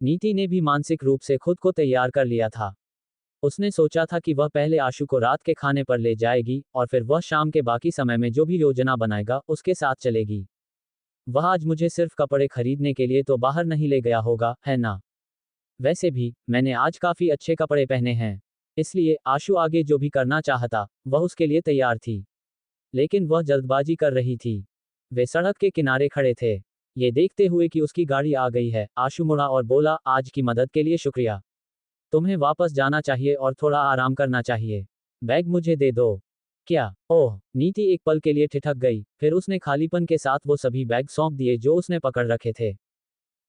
नीति ने भी मानसिक रूप से खुद को तैयार कर लिया था। उसने सोचा था कि वह पहले आशु को रात के खाने पर ले जाएगी और फिर वह शाम के बाकी समय में जो भी योजना बनाएगा उसके साथ चलेगी। वह आज मुझे सिर्फ कपड़े खरीदने के लिए तो बाहर नहीं ले गया होगा, है ना? वैसे भी मैंने आज काफी अच्छे कपड़े पहने हैं। इसलिए आशु आगे जो भी करना चाहता वह उसके लिए तैयार थी। लेकिन वह जल्दबाजी कर रही थी। वे सड़क के किनारे खड़े थे। ये देखते हुए कि उसकी गाड़ी आ गई है, आशु मुड़ा और बोला, आज की मदद के लिए शुक्रिया। तुम्हें वापस जाना चाहिए और थोड़ा आराम करना चाहिए। बैग मुझे दे दो। क्या? ओह! नीति एक पल के लिए ठिठक गई, फिर उसने खालीपन के साथ वो सभी बैग सौंप दिए जो उसने पकड़ रखे थे।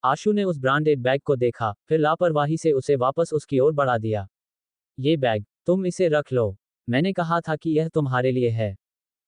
आशु ने उस ब्रांडेड बैग को देखा, फिर लापरवाही से उसे वापस उसकी ओर बढ़ा दिया। ये बैग, तुम इसे रख लो। मैंने कहा था कि यह तुम्हारे लिए है।